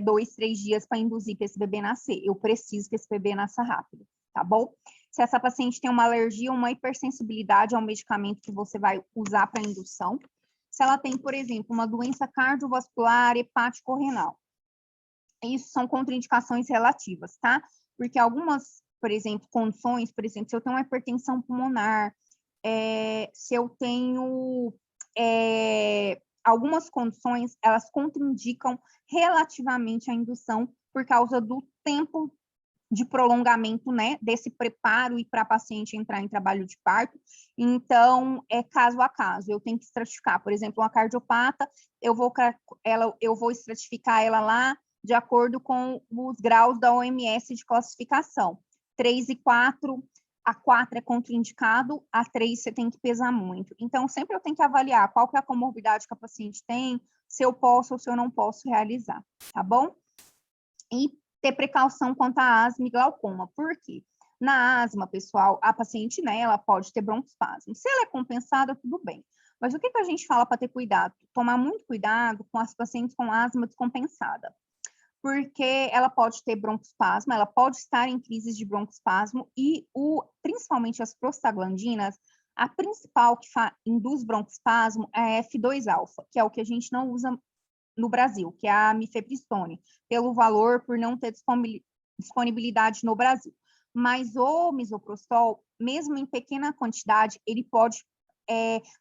2, 3 dias para induzir para esse bebê nascer. Eu preciso que esse bebê nasça rápido, tá bom? Se essa paciente tem uma alergia ou uma hipersensibilidade ao medicamento que você vai usar para indução. Se ela tem, por exemplo, uma doença cardiovascular hepático-renal. Isso são contraindicações relativas, tá? Porque algumas, por exemplo, condições, por exemplo, se eu tenho uma hipertensão pulmonar, se eu tenho algumas condições, elas contraindicam relativamente a indução por causa do tempo de prolongamento, né, desse preparo e para a paciente entrar em trabalho de parto. Então, é caso a caso. Eu tenho que estratificar, por exemplo, uma cardiopata, eu vou estratificar ela lá de acordo com os graus da OMS de classificação. 3 e 4, a 4 é contraindicado, a 3 você tem que pesar muito. Então, sempre eu tenho que avaliar qual que é a comorbidade que a paciente tem, se eu posso ou se eu não posso realizar, tá bom? E ter precaução quanto à asma e glaucoma. Por quê? Na asma, pessoal, a paciente, né, ela pode ter broncoespasmo. Se ela é compensada, tudo bem. Mas o que a gente fala para ter cuidado? Tomar muito cuidado com as pacientes com asma descompensada. Porque ela pode ter broncoespasmo, ela pode estar em crises de broncoespasmo e principalmente as prostaglandinas, a principal que induz broncoespasmo é a F2-alfa, que é o que a gente não usa no Brasil, que é a mifepristone, pelo valor, por não ter disponibilidade no Brasil. Mas o misoprostol, mesmo em pequena quantidade, ele pode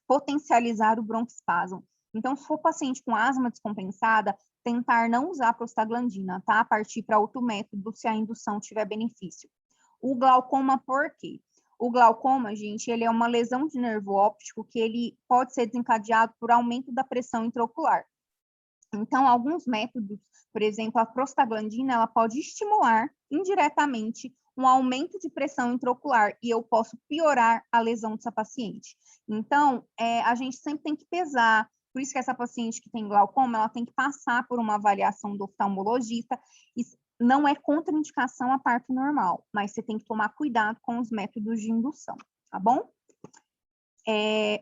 potencializar o broncoespasmo. Então, se for paciente com asma descompensada, tentar não usar prostaglandina, tá? A partir para outro método, se a indução tiver benefício. O glaucoma, por quê? O glaucoma, gente, ele é uma lesão de nervo óptico que ele pode ser desencadeado por aumento da pressão intraocular. Então, alguns métodos, por exemplo, a prostaglandina, ela pode estimular indiretamente um aumento de pressão intraocular e eu posso piorar a lesão dessa paciente. Então, a gente sempre tem que pesar. Por isso que essa paciente que tem glaucoma, ela tem que passar por uma avaliação do oftalmologista. E não é contraindicação a parto normal, mas você tem que tomar cuidado com os métodos de indução, tá bom?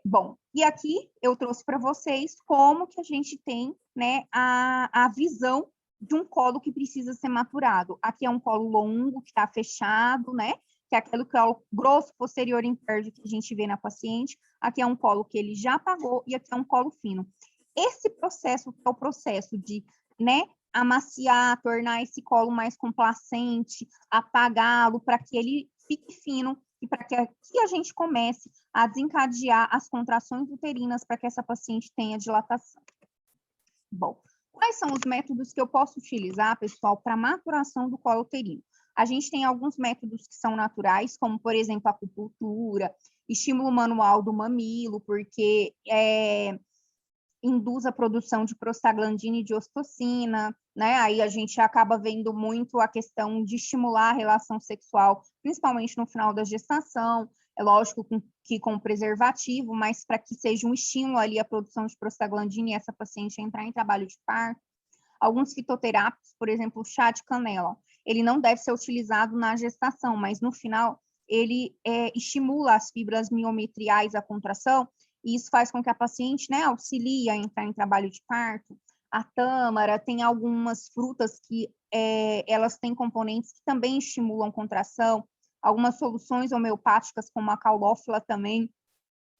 Bom, e aqui eu trouxe para vocês como que a gente tem, né, a visão de um colo que precisa ser maturado. Aqui é um colo longo, que está fechado, né, que é aquele colo grosso posterior impérvio que a gente vê na paciente. Aqui é um colo que ele já apagou e aqui é um colo fino. Esse processo, que é o processo de, né, amaciar, tornar esse colo mais complacente, apagá-lo para que ele fique fino, e para que aqui a gente comece a desencadear as contrações uterinas para que essa paciente tenha dilatação. Bom, quais são os métodos que eu posso utilizar, pessoal, para maturação do colo uterino? A gente tem alguns métodos que são naturais, como, por exemplo, a acupuntura, estímulo manual do mamilo, porque induz a produção de prostaglandina e de ocitocina, né? Aí a gente acaba vendo muito a questão de estimular a relação sexual, principalmente no final da gestação. É lógico que com preservativo, mas para que seja um estímulo ali a produção de prostaglandina e essa paciente entrar em trabalho de parto. Alguns fitoterápicos, por exemplo, o chá de canela, ele não deve ser utilizado na gestação, mas no final ele estimula as fibras miometriais à contração, e isso faz com que a paciente, né, auxilie a entrar em trabalho de parto. A tâmara, tem algumas frutas que elas têm componentes que também estimulam contração. Algumas soluções homeopáticas, como a caulófila, também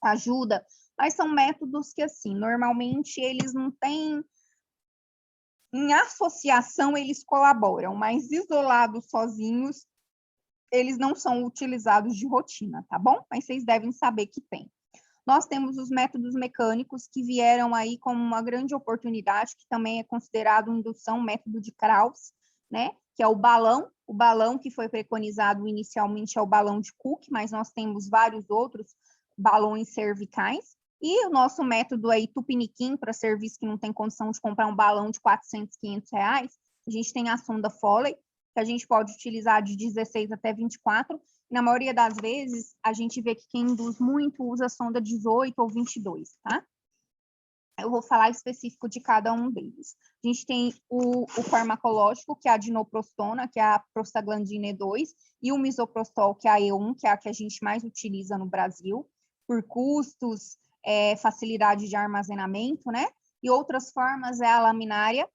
ajuda. Mas são métodos que, assim, normalmente eles não têm... Em associação, eles colaboram, mas isolados, sozinhos, eles não são utilizados de rotina, tá bom? Mas vocês devem saber que tem. Nós temos os métodos mecânicos que vieram aí como uma grande oportunidade, que também é considerado indução, método de Krauss, né? Que é o balão que foi preconizado inicialmente é o balão de Cook, mas nós temos vários outros balões cervicais. E o nosso método aí, Tupiniquim, para serviço que não tem condição de comprar um balão de 400, 500 reais, a gente tem a sonda Foley, que a gente pode utilizar de 16 até 24, na maioria das vezes, a gente vê que quem induz muito usa sonda 18 ou 22, tá? Eu vou falar específico de cada um deles. A gente tem o farmacológico, que é a dinoprostona, que é a prostaglandina E2, e o misoprostol, que é a E1, que é a que a gente mais utiliza no Brasil, por custos, facilidade de armazenamento, né? E outras formas é a laminária,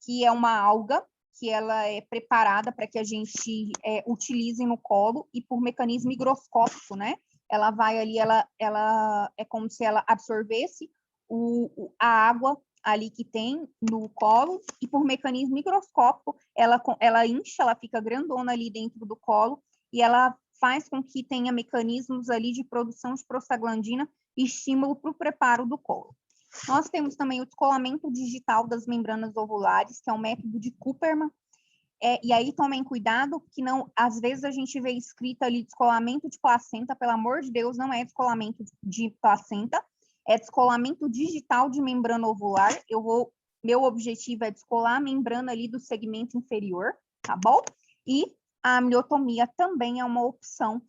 que é uma alga, que ela é preparada para que a gente utilize no colo e por mecanismo higroscópico, né? Ela vai ali, ela é como se ela absorvesse a água ali que tem no colo e por mecanismo higroscópico ela incha, ela fica grandona ali dentro do colo e ela faz com que tenha mecanismos ali de produção de prostaglandina e estímulo para o preparo do colo. Nós temos também o descolamento digital das membranas ovulares, que é um método de Cooperman. E aí tomem cuidado, que não, às vezes a gente vê escrito ali descolamento de placenta, pelo amor de Deus, não é descolamento de placenta, é descolamento digital de membrana ovular. Meu objetivo é descolar a membrana ali do segmento inferior, tá bom? E a amniotomia também é uma opção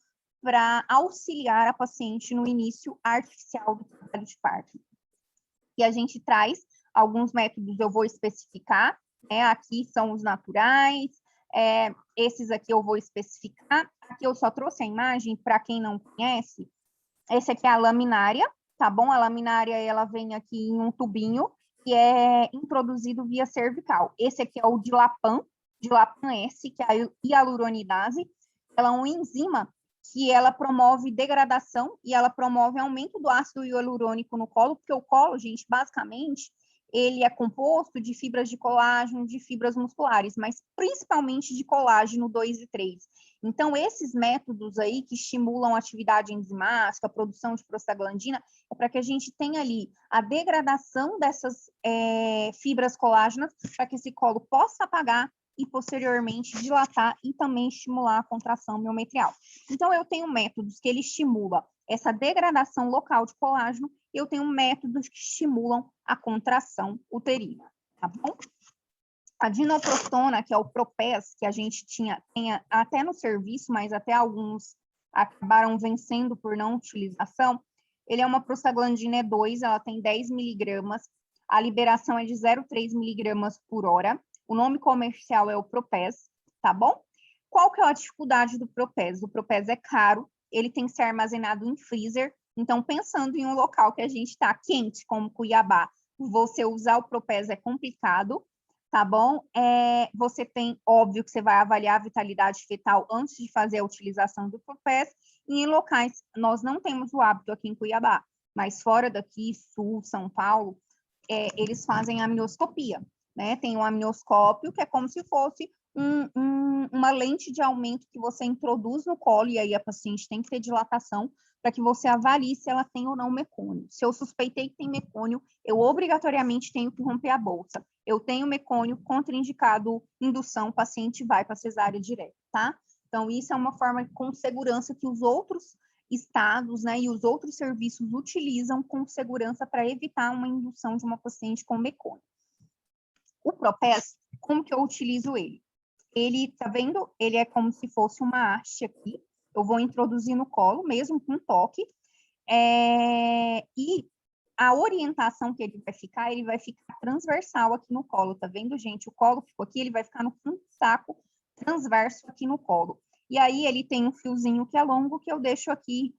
para auxiliar a paciente no início artificial do trabalho de parto. E a gente traz alguns métodos, eu vou especificar, né? Aqui são os naturais, esses aqui eu vou especificar. Aqui eu só trouxe a imagem para quem não conhece. Esse aqui é a laminária, tá bom? A laminária, ela vem aqui em um tubinho que é introduzido via cervical. Esse aqui é o Dilapan S, que é a hialuronidase. Ela é uma enzima que ela promove degradação e ela promove aumento do ácido hialurônico no colo, porque o colo, gente, basicamente, ele é composto de fibras de colágeno, de fibras musculares, mas principalmente de colágeno 2 e 3. Então, esses métodos aí que estimulam a atividade enzimática, a produção de prostaglandina, é para que a gente tenha ali a degradação dessas fibras colágenas, para que esse colo possa apagar e posteriormente dilatar e também estimular a contração miometrial. Então, eu tenho métodos que ele estimula essa degradação local de colágeno, e eu tenho métodos que estimulam a contração uterina, tá bom? A dinoprostona, que é o Propes, que a gente tinha até no serviço, mas até alguns acabaram vencendo por não utilização, ele é uma prostaglandina E2, ela tem 10 miligramas, a liberação é de 0,3 miligramas por hora, o nome comercial é o Propes, tá bom? Qual que é a dificuldade do Propes? O Propes é caro, ele tem que ser armazenado em freezer, então pensando em um local que a gente está quente, como Cuiabá, você usar o Propes é complicado, tá bom? Você tem, óbvio que você vai avaliar a vitalidade fetal antes de fazer a utilização do Propes, e em locais, nós não temos o hábito aqui em Cuiabá, mas fora daqui, Sul, São Paulo, eles fazem a amnioscopia, né? Tem um amnioscópio, que é como se fosse uma lente de aumento que você introduz no colo, e aí a paciente tem que ter dilatação, para que você avalie se ela tem ou não mecônio. Se eu suspeitei que tem mecônio, eu obrigatoriamente tenho que romper a bolsa. Eu tenho mecônio, contraindicado indução, o paciente vai para cesárea direto, tá? Então, isso é uma forma com segurança que os outros estados, né, e os outros serviços utilizam com segurança para evitar uma indução de uma paciente com mecônio. O Propes, como que eu utilizo ele? Ele, tá vendo? Ele é como se fosse uma haste aqui. Eu vou introduzir no colo, mesmo com toque. E a orientação que ele vai ficar transversal aqui no colo, tá vendo, gente? O colo ficou aqui, ele vai ficar no fundo do saco, transverso aqui no colo. E aí ele tem um fiozinho que é longo, que eu deixo aqui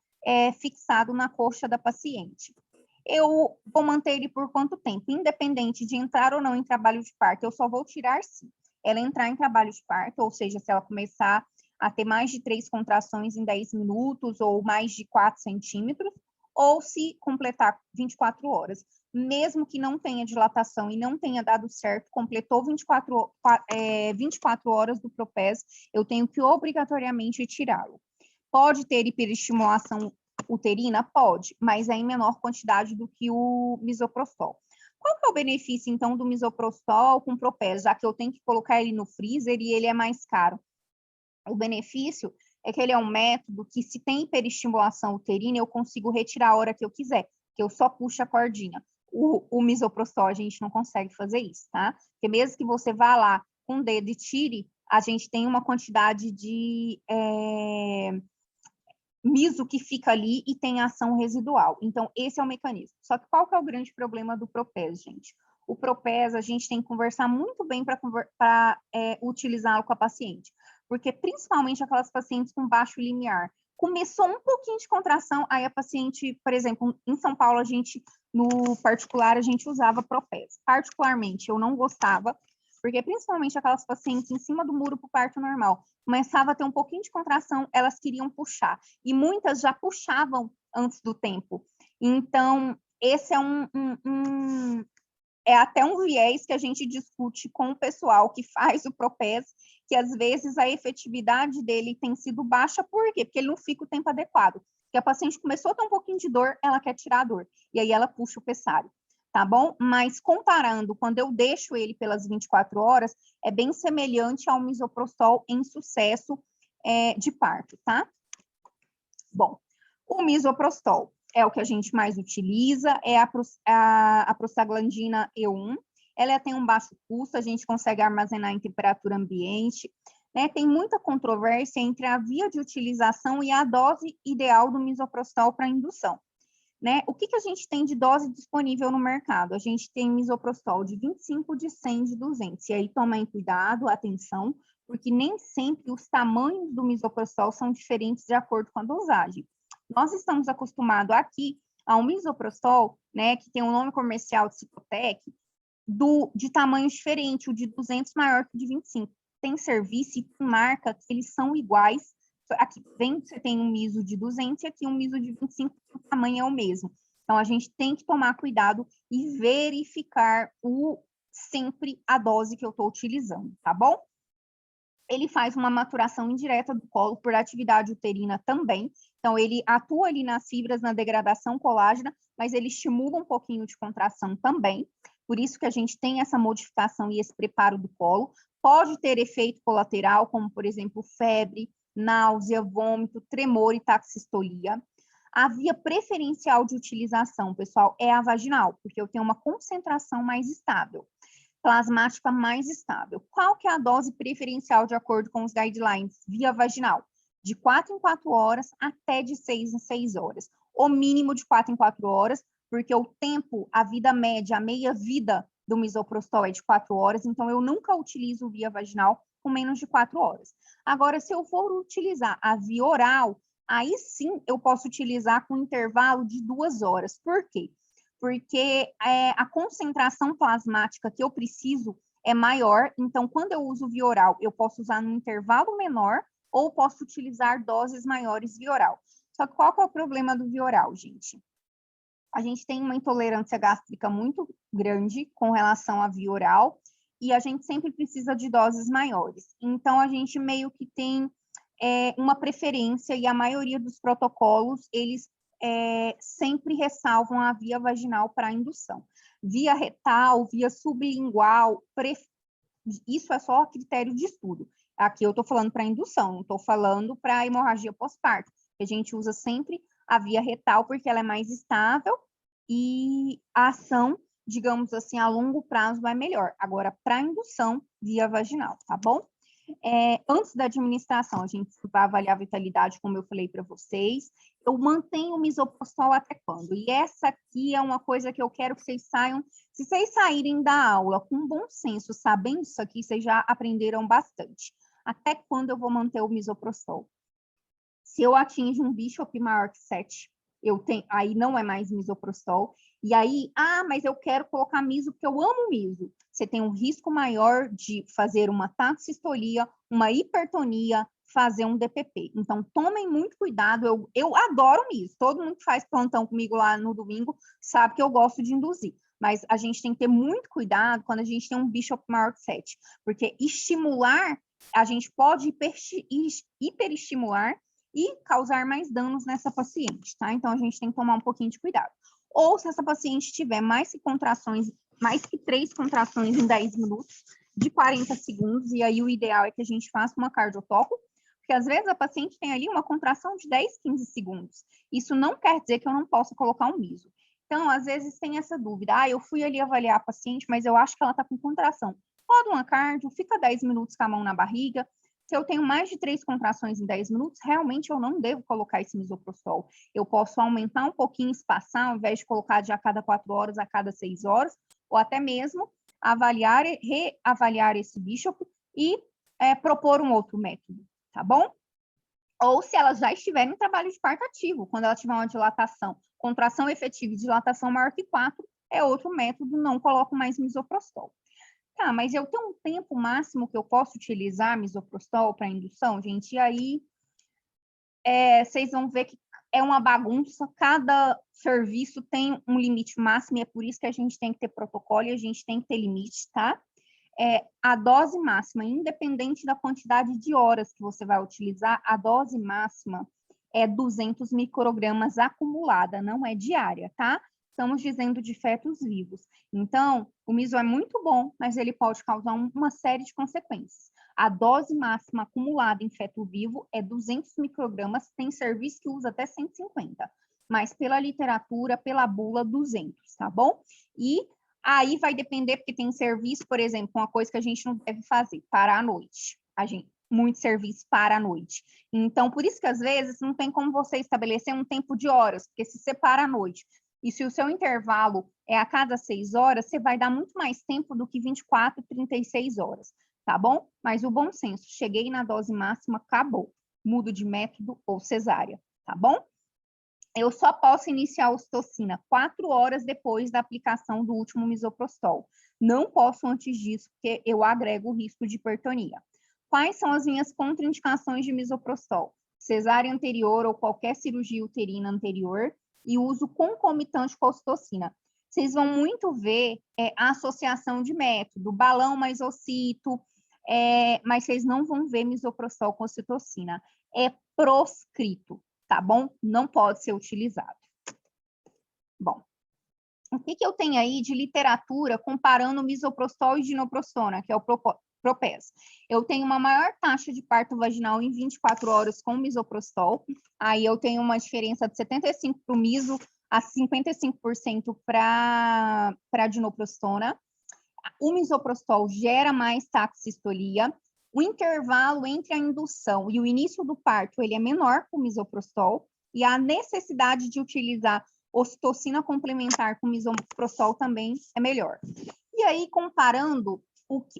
fixado na coxa da paciente. Eu vou manter ele por quanto tempo? Independente de entrar ou não em trabalho de parto, eu só vou tirar se ela entrar em trabalho de parto, ou seja, se ela começar a ter mais de 3 contrações em 10 minutos ou mais de 4 centímetros, ou se completar 24 horas. mesmo que não tenha dilatação e não tenha dado certo, completou 24 horas do Propes, eu tenho que obrigatoriamente tirá-lo. Pode ter hiperestimulação uterina? Pode, mas é em menor quantidade do que o misoprostol. Qual que é o benefício, então, do misoprostol com Propes, já que eu tenho que colocar ele no freezer e ele é mais caro? O benefício é que ele é um método que, se tem hiperestimulação uterina, eu consigo retirar a hora que eu quiser, que eu só puxo a cordinha. O misoprostol, a gente não consegue fazer isso, tá? Porque mesmo que você vá lá com o dedo e tire, a gente tem uma quantidade de miso que fica ali e tem ação residual. Então, esse é o mecanismo. Só que qual que é o grande problema do Propes, gente? O Propes, a gente tem que conversar muito bem para utilizá-lo com a paciente. Porque, principalmente, aquelas pacientes com baixo limiar. Começou um pouquinho de contração, aí a paciente, por exemplo, em São Paulo, a gente, no particular, a gente usava Propes. Particularmente, eu não gostava, porque principalmente aquelas pacientes em cima do muro para o parto normal, começava a ter um pouquinho de contração, elas queriam puxar. E muitas já puxavam antes do tempo. Então, esse é até um viés que a gente discute com o pessoal que faz o Propes, que às vezes a efetividade dele tem sido baixa, por quê? Porque ele não fica o tempo adequado. Porque a paciente começou a ter um pouquinho de dor, ela quer tirar a dor, e aí ela puxa o pessário, tá bom? Mas comparando, quando eu deixo ele pelas 24 horas, é bem semelhante ao misoprostol em sucesso de parto, tá? Bom, o misoprostol é o que a gente mais utiliza, é a prostaglandina E1. Ela tem um baixo custo, a gente consegue armazenar em temperatura ambiente, né? Tem muita controvérsia entre a via de utilização e a dose ideal do misoprostol para indução, né? O que a gente tem de dose disponível no mercado? A gente tem misoprostol de 25, de 100, de 200. E aí tomem cuidado, atenção, porque nem sempre os tamanhos do misoprostol são diferentes de acordo com a dosagem. Nós estamos acostumados aqui a um misoprostol, né, que tem um nome comercial de Cicotec, de tamanho diferente, o de 200 maior que o de 25. Tem serviço e tem marca que eles são iguais. Aqui você tem um miso de 200 e aqui um miso de 25, o tamanho é o mesmo. Então, a gente tem que tomar cuidado e verificar sempre a dose que eu estou utilizando, tá bom? Ele faz uma maturação indireta do colo por atividade uterina também. Então, ele atua ali nas fibras, na degradação colágena, mas ele estimula um pouquinho de contração também. Por isso que a gente tem essa modificação e esse preparo do colo. Pode ter efeito colateral, como, por exemplo, febre, náusea, vômito, tremor e taxistolia. A via preferencial de utilização, pessoal, é a vaginal, porque eu tenho uma concentração mais estável, plasmática mais estável. Qual que é a dose preferencial de acordo com os guidelines? Via vaginal, de 4 em 4 horas até de 6 em 6 horas. O mínimo de 4 em 4 horas, porque o tempo, a vida média, a meia-vida do misoprostol é de 4 horas, então eu nunca utilizo via vaginal com menos de 4 horas. Agora, se eu for utilizar a via oral, aí sim eu posso utilizar com intervalo de 2 horas. Por quê? Porque a concentração plasmática que eu preciso é maior, então quando eu uso via oral, eu posso usar num intervalo menor ou posso utilizar doses maiores via oral. Só que qual que é o problema do via oral, gente? A gente tem uma intolerância gástrica muito grande com relação à via oral e a gente sempre precisa de doses maiores. Então, a gente meio que tem uma preferência e a maioria dos protocolos, eles sempre ressalvam a via vaginal para indução. Via retal, via sublingual, isso é só critério de estudo. Aqui eu estou falando para indução, não estou falando para hemorragia pós-parto. A gente usa sempre a via retal porque ela é mais estável e a ação, digamos assim, a longo prazo vai melhor. Agora, para indução, via vaginal, tá bom? Antes da administração, a gente vai avaliar a vitalidade, como eu falei para vocês. Eu mantenho o misoprostol até quando? E essa aqui é uma coisa que eu quero que vocês saiam. Se vocês saírem da aula com bom senso, sabendo isso aqui, vocês já aprenderam bastante. Até quando eu vou manter o misoprostol? Se eu atinjo um Bishop maior que 7, aí não é mais misoprostol. E aí, mas eu quero colocar miso porque eu amo miso. Você tem um risco maior de fazer uma taxistolia, uma hipertonia, fazer um DPP. Então, tomem muito cuidado. Eu adoro miso. Todo mundo que faz plantão comigo lá no domingo sabe que eu gosto de induzir. Mas a gente tem que ter muito cuidado quando a gente tem um Bishop maior que 7. Porque estimular, a gente pode hiperestimular e causar mais danos nessa paciente, tá? Então, a gente tem que tomar um pouquinho de cuidado. Ou se essa paciente tiver mais que 3 contrações em 10 minutos, de 40 segundos, e aí o ideal é que a gente faça uma cardiotoco, porque às vezes a paciente tem ali uma contração de 10, 15 segundos. Isso não quer dizer que eu não possa colocar um miso. Então, às vezes tem essa dúvida, eu fui ali avaliar a paciente, mas eu acho que ela está com contração. Roda uma cardio, fica 10 minutos com a mão na barriga. Se eu tenho mais de 3 contrações em 10 minutos, realmente eu não devo colocar esse misoprostol. Eu posso aumentar um pouquinho, espaçar, ao invés de colocar de a cada 4 horas, a cada 6 horas, ou até mesmo reavaliar esse Bishop e propor um outro método, tá bom? Ou se ela já estiver em trabalho de parto ativo, quando ela tiver uma dilatação, contração efetiva e dilatação maior que 4, é outro método, não coloco mais misoprostol. Tá, mas eu tenho um tempo máximo que eu posso utilizar misoprostol para indução, gente? E aí, vocês vão ver que é uma bagunça, cada serviço tem um limite máximo, e é por isso que a gente tem que ter protocolo e a gente tem que ter limite, tá? A dose máxima, independente da quantidade de horas que você vai utilizar, a dose máxima é 200 microgramas acumulada, não é diária, tá? Estamos dizendo de fetos vivos. Então, o miso é muito bom, mas ele pode causar uma série de consequências. A dose máxima acumulada em feto vivo é 200 microgramas, tem serviço que usa até 150, mas pela literatura, pela bula, 200, tá bom? E aí vai depender, porque tem serviço, por exemplo, uma coisa que a gente não deve fazer, parar à noite. Muito serviço para à noite. Então, por isso que às vezes não tem como você estabelecer um tempo de horas, porque se você para à noite, e se o seu intervalo é a cada 6 horas, você vai dar muito mais tempo do que 24, 36 horas, tá bom? Mas o bom senso, cheguei na dose máxima, acabou. Mudo de método ou cesárea, tá bom? Eu só posso iniciar a ocitocina 4 horas depois da aplicação do último misoprostol. Não posso antes disso, porque eu agrego o risco de hipertonia. Quais são as minhas contraindicações de misoprostol? Cesárea anterior ou qualquer cirurgia uterina anterior e uso concomitante com a ocitocina. Vocês vão muito ver a associação de método, balão mais ocito, mas vocês não vão ver misoprostol com ocitocina. É proscrito, tá bom? Não pode ser utilizado. Bom, o que eu tenho aí de literatura comparando misoprostol e dinoprostona, que é o Propes? Eu tenho uma maior taxa de parto vaginal em 24 horas com misoprostol, aí eu tenho uma diferença de 75% para o miso a 55% para a dinoprostona. O misoprostol gera mais taxistolia. O intervalo entre a indução e o início do parto, ele é menor com o misoprostol, e a necessidade de utilizar ocitocina complementar com misoprostol também é melhor. E aí, comparando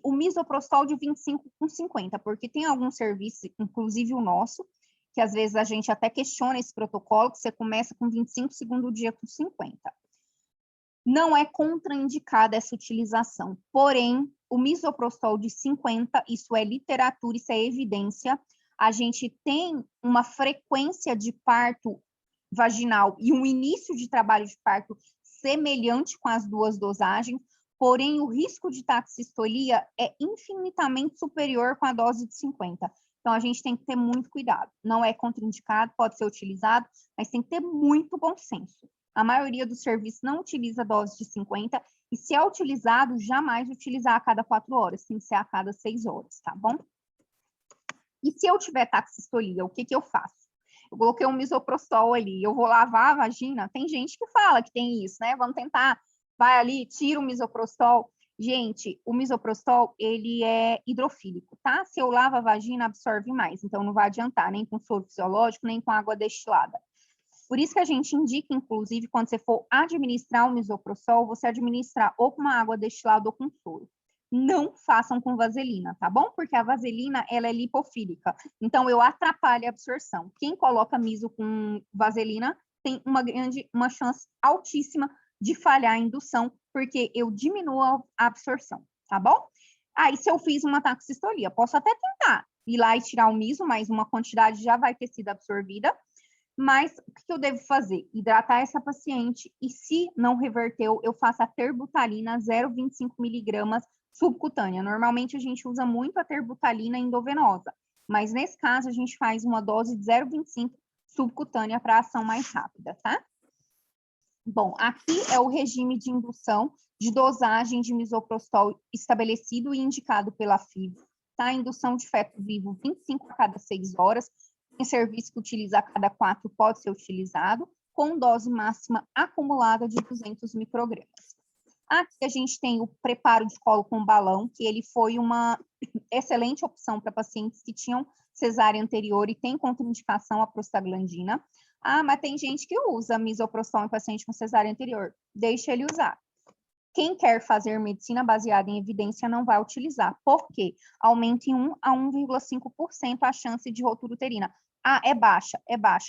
o misoprostol de 25 com 50, porque tem alguns serviços, inclusive o nosso, que às vezes a gente até questiona esse protocolo, que você começa com 25, segundo dia com 50. Não é contraindicada essa utilização, porém, o misoprostol de 50, isso é literatura, isso é evidência, a gente tem uma frequência de parto vaginal e um início de trabalho de parto semelhante com as duas dosagens, porém, o risco de taxistolia é infinitamente superior com a dose de 50. Então, a gente tem que ter muito cuidado. Não é contraindicado, pode ser utilizado, mas tem que ter muito bom senso. A maioria dos serviços não utiliza dose de 50, e se é utilizado, jamais utilizar a cada 4 horas, tem que ser a cada 6 horas, tá bom? E se eu tiver taxistolia, o que eu faço? Eu coloquei um misoprostol ali, eu vou lavar a vagina, tem gente que fala que tem isso, né? Vamos tentar, vai ali, tira o misoprostol. Gente, o misoprostol, ele é hidrofílico, tá? Se eu lavo a vagina, absorve mais, então não vai adiantar, nem com soro fisiológico, nem com água destilada. Por isso que a gente indica, inclusive, quando você for administrar o misoprostol, você administrar ou com uma água destilada ou com soro. Não façam com vaselina, tá bom? Porque a vaselina, ela é lipofílica. Então, eu atrapalho a absorção. Quem coloca miso com vaselina tem uma chance altíssima de falhar a indução, porque eu diminuo a absorção, tá bom? Aí, se eu fiz uma taxistolia, posso até tentar ir lá e tirar o miso, mas uma quantidade já vai ter sido absorvida. Mas o que eu devo fazer? Hidratar essa paciente e, se não reverteu, eu faço a terbutalina 0,25 miligramas subcutânea. Normalmente a gente usa muito a terbutalina endovenosa, mas nesse caso a gente faz uma dose de 0,25 subcutânea para ação mais rápida, tá? Bom, aqui é o regime de indução de dosagem de misoprostol estabelecido e indicado pela FIV, tá? Indução de feto vivo 25 a cada 6 horas, em serviço que utiliza a cada 4 pode ser utilizado, com dose máxima acumulada de 200 microgramas. Aqui a gente tem o preparo de colo com balão, que ele foi uma excelente opção para pacientes que tinham cesárea anterior e tem contraindicação à prostaglandina. Ah, mas tem gente que usa misoprostol em paciente com cesárea anterior. Deixa ele usar. Quem quer fazer medicina baseada em evidência não vai utilizar. Por quê? Aumenta em 1 a 1,5% a chance de rotura uterina. Ah, é baixa,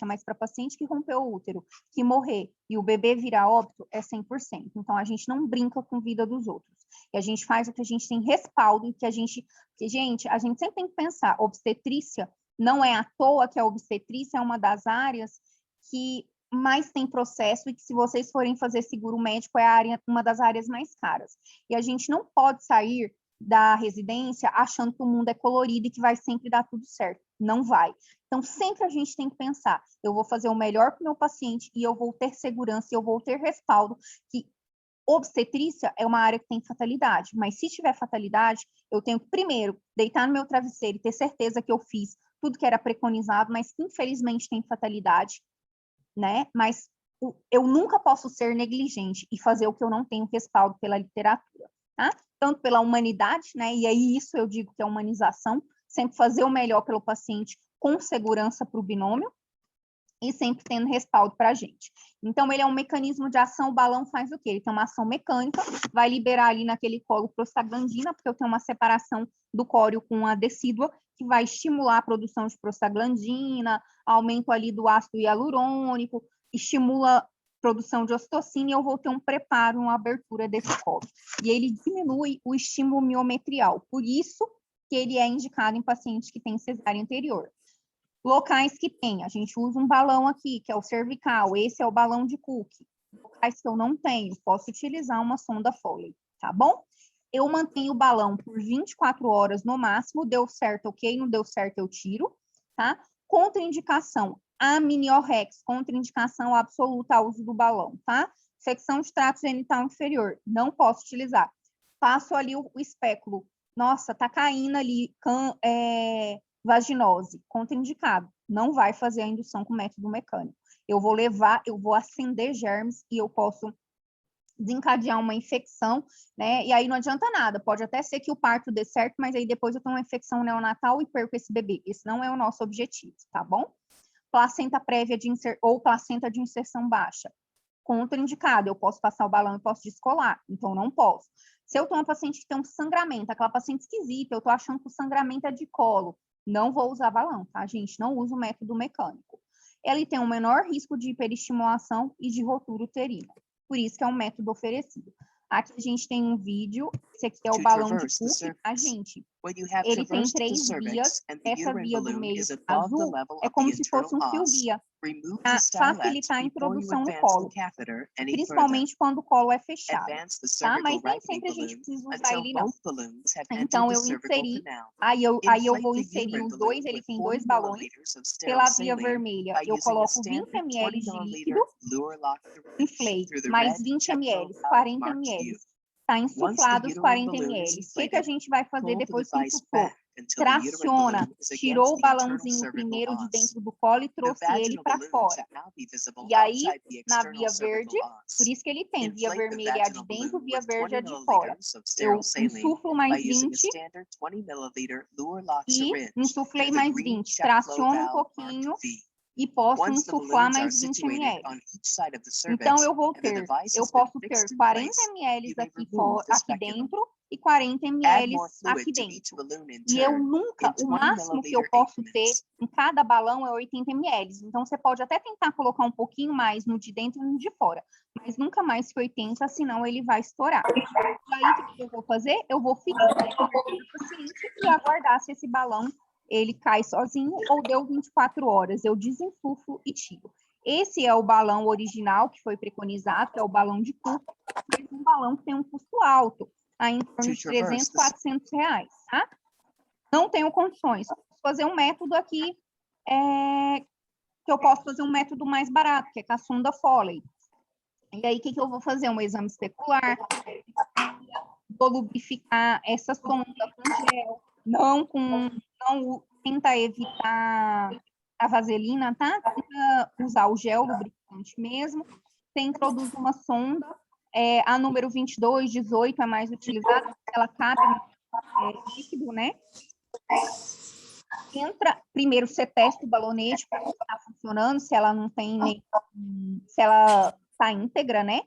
mas para paciente que rompeu o útero, que morrer e o bebê virar óbito, é 100%. Então, a gente não brinca com a vida dos outros. E a gente faz o que a gente tem respaldo e que a gente... Porque, gente, a gente sempre tem que pensar, obstetrícia não é à toa que a obstetrícia é uma das áreas que mais tem processo e que, se vocês forem fazer seguro médico, é uma das áreas mais caras. E a gente não pode sair da residência achando que o mundo é colorido e que vai sempre dar tudo certo. Não vai. Então, sempre a gente tem que pensar, eu vou fazer o melhor para o meu paciente e eu vou ter segurança e eu vou ter respaldo que obstetrícia é uma área que tem fatalidade, mas se tiver fatalidade, eu tenho que, primeiro, deitar no meu travesseiro e ter certeza que eu fiz tudo que era preconizado, mas que, infelizmente, tem fatalidade, né? Mas eu nunca posso ser negligente e fazer o que eu não tenho respaldo pela literatura, tá? Tanto pela humanidade, né? E aí isso eu digo que é humanização, sempre fazer o melhor pelo paciente com segurança para o binômio e sempre tendo respaldo para a gente. Então, ele é um mecanismo de ação, o balão faz o quê? Ele tem uma ação mecânica, vai liberar ali naquele colo prostaglandina, porque eu tenho uma separação do córeo com a decídua, que vai estimular a produção de prostaglandina, aumento ali do ácido hialurônico, estimula a produção de ocitocina e eu vou ter um preparo, uma abertura desse colo. E ele diminui o estímulo miometrial, por isso que ele é indicado em pacientes que têm cesárea anterior. Locais que tem, a gente usa um balão aqui, que é o cervical, esse é o balão de Cook. Locais que eu não tenho, posso utilizar uma sonda Foley, tá bom? Eu mantenho o balão por 24 horas no máximo, deu certo, ok, não deu certo, eu tiro, tá? Contraindicação, amniorrex, contraindicação absoluta ao uso do balão, tá? Infecção de trato genital inferior, não posso utilizar. Passo ali o espéculo, nossa, tá caindo ali, vaginose, contraindicado, não vai fazer a indução com método mecânico. Eu vou acender germes e eu posso desencadear uma infecção, né? E aí não adianta nada, pode até ser que o parto dê certo, mas aí depois eu tenho uma infecção neonatal e perco esse bebê. Esse não é o nosso objetivo, tá bom? Placenta prévia ou placenta de inserção baixa, contraindicado, eu posso passar o balão e posso descolar, então não posso. Se eu tenho uma paciente que tem um sangramento, aquela paciente esquisita, eu tô achando que o sangramento é de colo, não vou usar balão, tá, gente? Não uso o método mecânico. Ele tem um menor risco de hiperestimulação e de rotura uterina. Por isso que é um método oferecido. Aqui a gente tem um vídeo, esse aqui é o balão de Cook, tá, gente? Ele tem 3 vias, essa via do meio azul é como se fosse um fio guia, para facilitar a introdução no colo, principalmente quando o colo é fechado, tá? Mas nem sempre a gente precisa usar ele, não. Então, eu inseri, aí eu vou inserir os dois, ele tem 2 balões, pela via vermelha, eu coloco 20 ml de líquido, inflei, mais 20 ml, 40 ml, está insuflado os 40 ml. O que a gente vai fazer depois que insuflou? Traciona, tirou o balãozinho primeiro de dentro do colo e trouxe ele para fora. E aí, na via verde, por isso que ele tem via vermelha é a de dentro, via verde é a de fora. Eu insuflo mais 20 e insuflei mais 20. Traciono um pouquinho e posso insuflar mais 20 ml. Então, eu posso ter 40 ml aqui dentro e 40 ml aqui dentro. E eu nunca, o máximo que eu posso ter em cada balão é 80 ml. Então, você pode até tentar colocar um pouquinho mais no de dentro e no de fora, mas nunca mais que 80, senão ele vai estourar. E aí, o que eu vou fazer? Eu vou ficar com o paciente e aguardar se esse balão ele cai sozinho, ou deu 24 horas, eu desinsuflo e tiro. Esse é o balão original que foi preconizado, que é o balão de Cook, mas um balão que tem um custo alto, aí em torno de 300, 400 reais, tá? Não tenho condições. Posso fazer um método aqui, que eu posso fazer um método mais barato, que é com a sonda Foley. E aí, o que eu vou fazer? Um exame especular, vou lubrificar essa sonda com gel, não tenta evitar a vaselina, tá? Tenta usar o gel lubrificante mesmo. Você introduz uma sonda, a número 22, 18 é mais utilizada, ela cabe no líquido, né? Primeiro você testa o balonete para ver se está funcionando, se ela não tem nem, se ela está íntegra, né?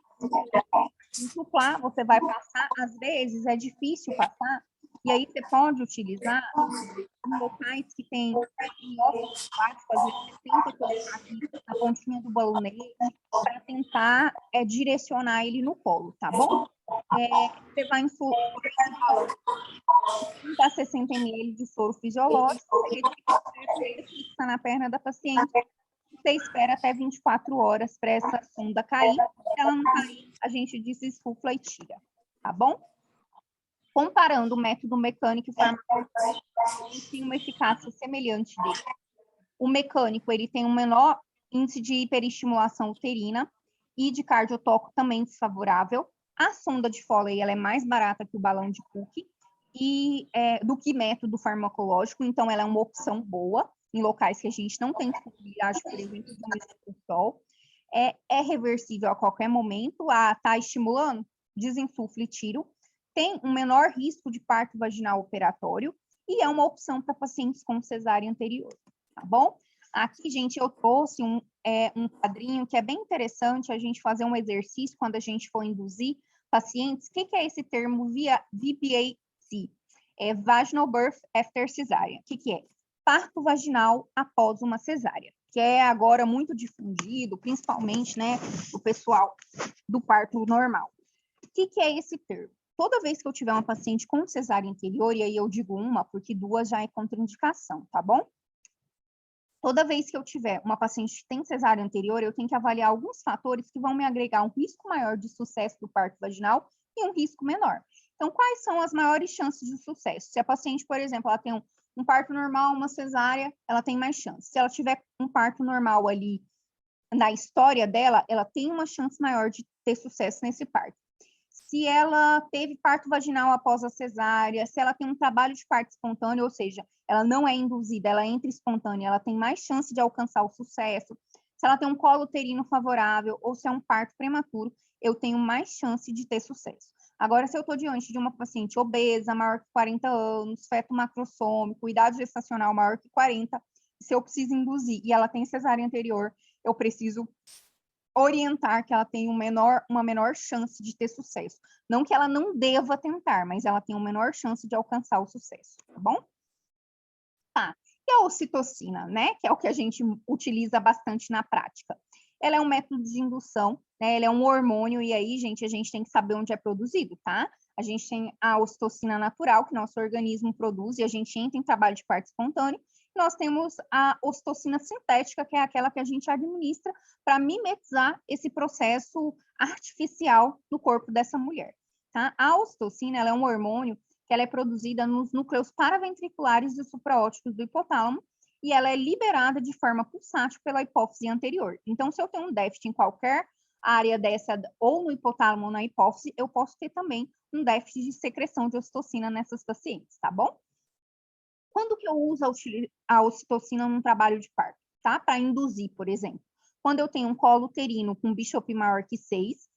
Insuflar, você vai passar, às vezes é difícil passar, e aí você pode utilizar em locais que tem ossos plásticos, às vezes você tenta colocar aqui na pontinha do balonete para tentar direcionar ele no colo, tá bom? Você vai insuflar esse balão, 30 a 60 ml de soro fisiológico, você fixa na perna da paciente, você espera até 24 horas para essa sonda cair. Se ela não cair, a gente desinsufla e tira, tá bom? Comparando o método mecânico e farmacológico, eles têm uma eficácia semelhante dele. O mecânico, ele tem um menor índice de hiperestimulação uterina e de cardiotoco também desfavorável. A sonda de Foley, ela é mais barata que o balão de Cook do que método farmacológico, então ela é uma opção boa em locais que a gente não tem disponibilidade, por exemplo, de misoprostol. É reversível a qualquer momento, está estimulando, desinfufle e tiro. Tem um menor risco de parto vaginal operatório e é uma opção para pacientes com cesárea anterior, tá bom? Aqui, gente, eu trouxe um quadrinho que é bem interessante a gente fazer um exercício quando a gente for induzir pacientes. O que é esse termo VBAC? Vaginal Birth After Cesárea. O que é? Parto vaginal após uma cesárea, que é agora muito difundido, principalmente, né, o pessoal do parto normal. O que é esse termo? Toda vez que eu tiver uma paciente com cesárea anterior, e aí eu digo uma, porque duas já é contraindicação, tá bom? Toda vez que eu tiver uma paciente que tem cesárea anterior, eu tenho que avaliar alguns fatores que vão me agregar um risco maior de sucesso do parto vaginal e um risco menor. Então, quais são as maiores chances de sucesso? Se a paciente, por exemplo, ela tem um parto normal, uma cesárea, ela tem mais chance. Se ela tiver um parto normal ali na história dela, ela tem uma chance maior de ter sucesso nesse parto. Se ela teve parto vaginal após a cesárea, se ela tem um trabalho de parto espontâneo, ou seja, ela não é induzida, ela entra espontânea, ela tem mais chance de alcançar o sucesso. Se ela tem um colo uterino favorável ou se é um parto prematuro, eu tenho mais chance de ter sucesso. Agora, se eu estou diante de uma paciente obesa, maior que 40 anos, feto macrossômico, idade gestacional maior que 40, se eu preciso induzir e ela tem cesárea anterior, eu preciso orientar que ela tem uma menor chance de ter sucesso. Não que ela não deva tentar, mas ela tem uma menor chance de alcançar o sucesso, tá bom? Tá. E a ocitocina, né? Que é o que a gente utiliza bastante na prática. Ela é um método de indução, né? Ela é um hormônio, e aí, gente, a gente tem que saber onde é produzido, tá? A gente tem a ocitocina natural, que nosso organismo produz, e a gente entra em trabalho de parto espontâneo. Nós temos a ocitocina sintética, que é aquela que a gente administra para mimetizar esse processo artificial no corpo dessa mulher, tá? A ocitocina, ela é um hormônio que ela é produzida nos núcleos paraventriculares e supraóticos do hipotálamo, e ela é liberada de forma pulsátil pela hipófise anterior. Então, se eu tenho um déficit em qualquer área dessa, ou no hipotálamo ou na hipófise, eu posso ter também um déficit de secreção de ocitocina nessas pacientes, tá bom? Quando que eu uso a ocitocina num trabalho de parto, tá? Para induzir, por exemplo. Quando eu tenho um colo uterino com Bishop maior que 6,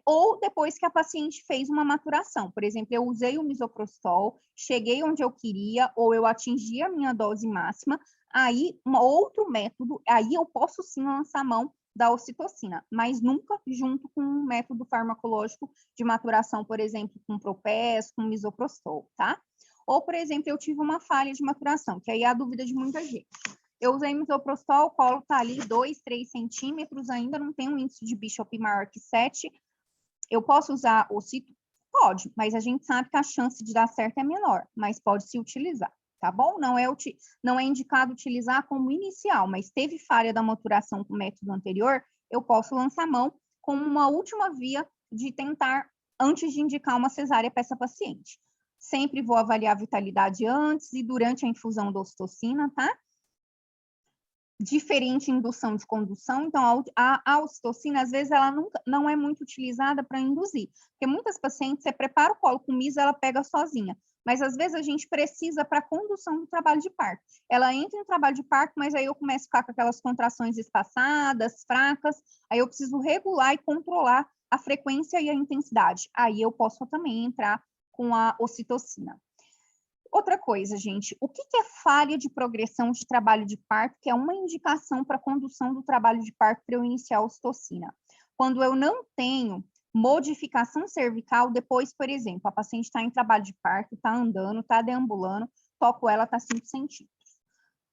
ou depois que a paciente fez uma maturação. Por exemplo, eu usei o misoprostol, cheguei onde eu queria, ou eu atingi a minha dose máxima, aí outro método, aí eu posso sim lançar a mão da ocitocina, mas nunca junto com um método farmacológico de maturação, por exemplo, com Propes, com misoprostol, tá? Ou, por exemplo, eu tive uma falha de maturação, que aí é a dúvida de muita gente. Eu usei misoprostol, o colo está ali 2, 3 centímetros, ainda não tem um índice de Bishop maior que 7. Eu posso usar ocito? Pode, mas a gente sabe que a chance de dar certo é menor, mas pode se utilizar, tá bom? Não é indicado utilizar como inicial, mas teve falha da maturação com o método anterior, eu posso lançar mão como uma última via de tentar, antes de indicar uma cesárea para essa paciente. Sempre vou avaliar a vitalidade antes e durante a infusão da ocitocina, tá? Diferente indução de condução, então a ocitocina, às vezes, ela não é muito utilizada para induzir, porque muitas pacientes, você prepara o colo com miso, ela pega sozinha, mas às vezes a gente precisa para a condução do trabalho de parto. Ela entra em trabalho de parto, mas aí eu começo a ficar com aquelas contrações espaçadas, fracas, aí eu preciso regular e controlar a frequência e a intensidade. Aí eu posso também entrar com a ocitocina. Outra coisa, gente, o que é falha de progressão de trabalho de parto, que é uma indicação para a condução do trabalho de parto para eu iniciar a ocitocina? Quando eu não tenho modificação cervical, depois, por exemplo, a paciente está em trabalho de parto, está andando, está deambulando, toco ela, está 5 centímetros.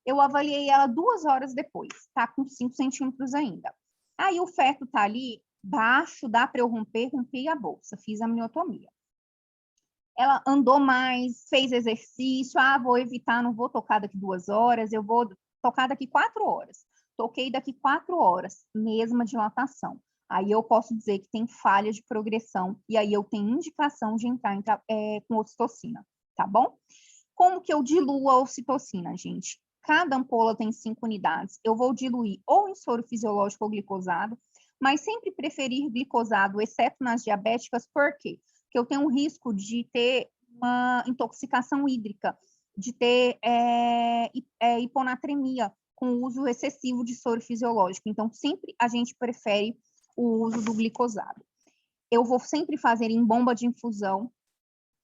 Eu avaliei ela 2 horas depois, está com 5 centímetros ainda. Aí o feto está ali baixo, dá para eu romper a bolsa, fiz a amniotomia. Ela andou mais, fez exercício, vou evitar, não vou tocar daqui 2 horas, eu vou tocar daqui 4 horas. Toquei daqui 4 horas, mesma dilatação. Aí eu posso dizer que tem falha de progressão, e aí eu tenho indicação de entrar com ocitocina, tá bom? Como que eu diluo a ocitocina, gente? Cada ampola tem 5 unidades. Eu vou diluir ou em soro fisiológico ou glicosado, mas sempre preferir glicosado, exceto nas diabéticas, por quê? Porque eu tenho um risco de ter uma intoxicação hídrica, de ter hiponatremia com o uso excessivo de soro fisiológico. Então, sempre a gente prefere o uso do glicosado. Eu vou sempre fazer em bomba de infusão.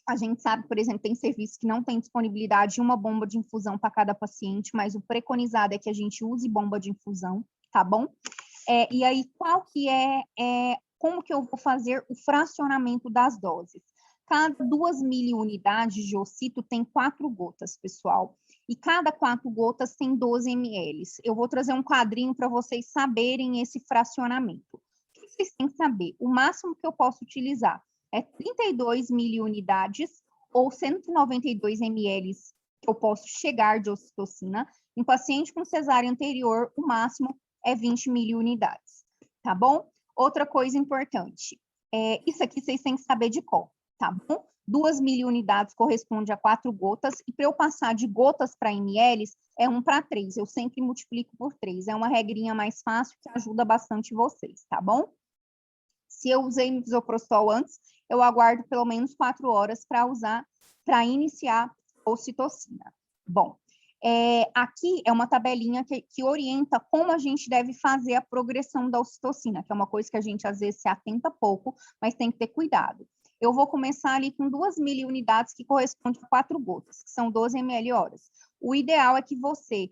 A gente sabe, por exemplo, tem serviços que não tem disponibilidade de uma bomba de infusão para cada paciente, mas o preconizado é que a gente use bomba de infusão, tá bom? E aí, como que eu vou fazer o fracionamento das doses? Cada 2 miliunidades de ocito tem 4 gotas, pessoal. E cada 4 gotas tem 12 ml. Eu vou trazer um quadrinho para vocês saberem esse fracionamento. O que vocês têm que saber? O máximo que eu posso utilizar é 32 miliunidades ou 192 ml que eu posso chegar de ocitocina. Em paciente com cesárea anterior, o máximo é 20 miliunidades, tá bom? Outra coisa importante, isso aqui vocês têm que saber de qual, tá bom? 2 miliunidades corresponde a 4 gotas, e para eu passar de gotas para ml, é 1 para 3, eu sempre multiplico por 3, é uma regrinha mais fácil que ajuda bastante vocês, tá bom? Se eu usei misoprostol antes, eu aguardo pelo menos 4 horas para iniciar a ocitocina. Bom, aqui é uma tabelinha que orienta como a gente deve fazer a progressão da ocitocina, que é uma coisa que a gente às vezes se atenta pouco, mas tem que ter cuidado. Eu vou começar ali com 2 miliunidades, que corresponde a 4 gotas, que são 12 ml horas. O ideal é que você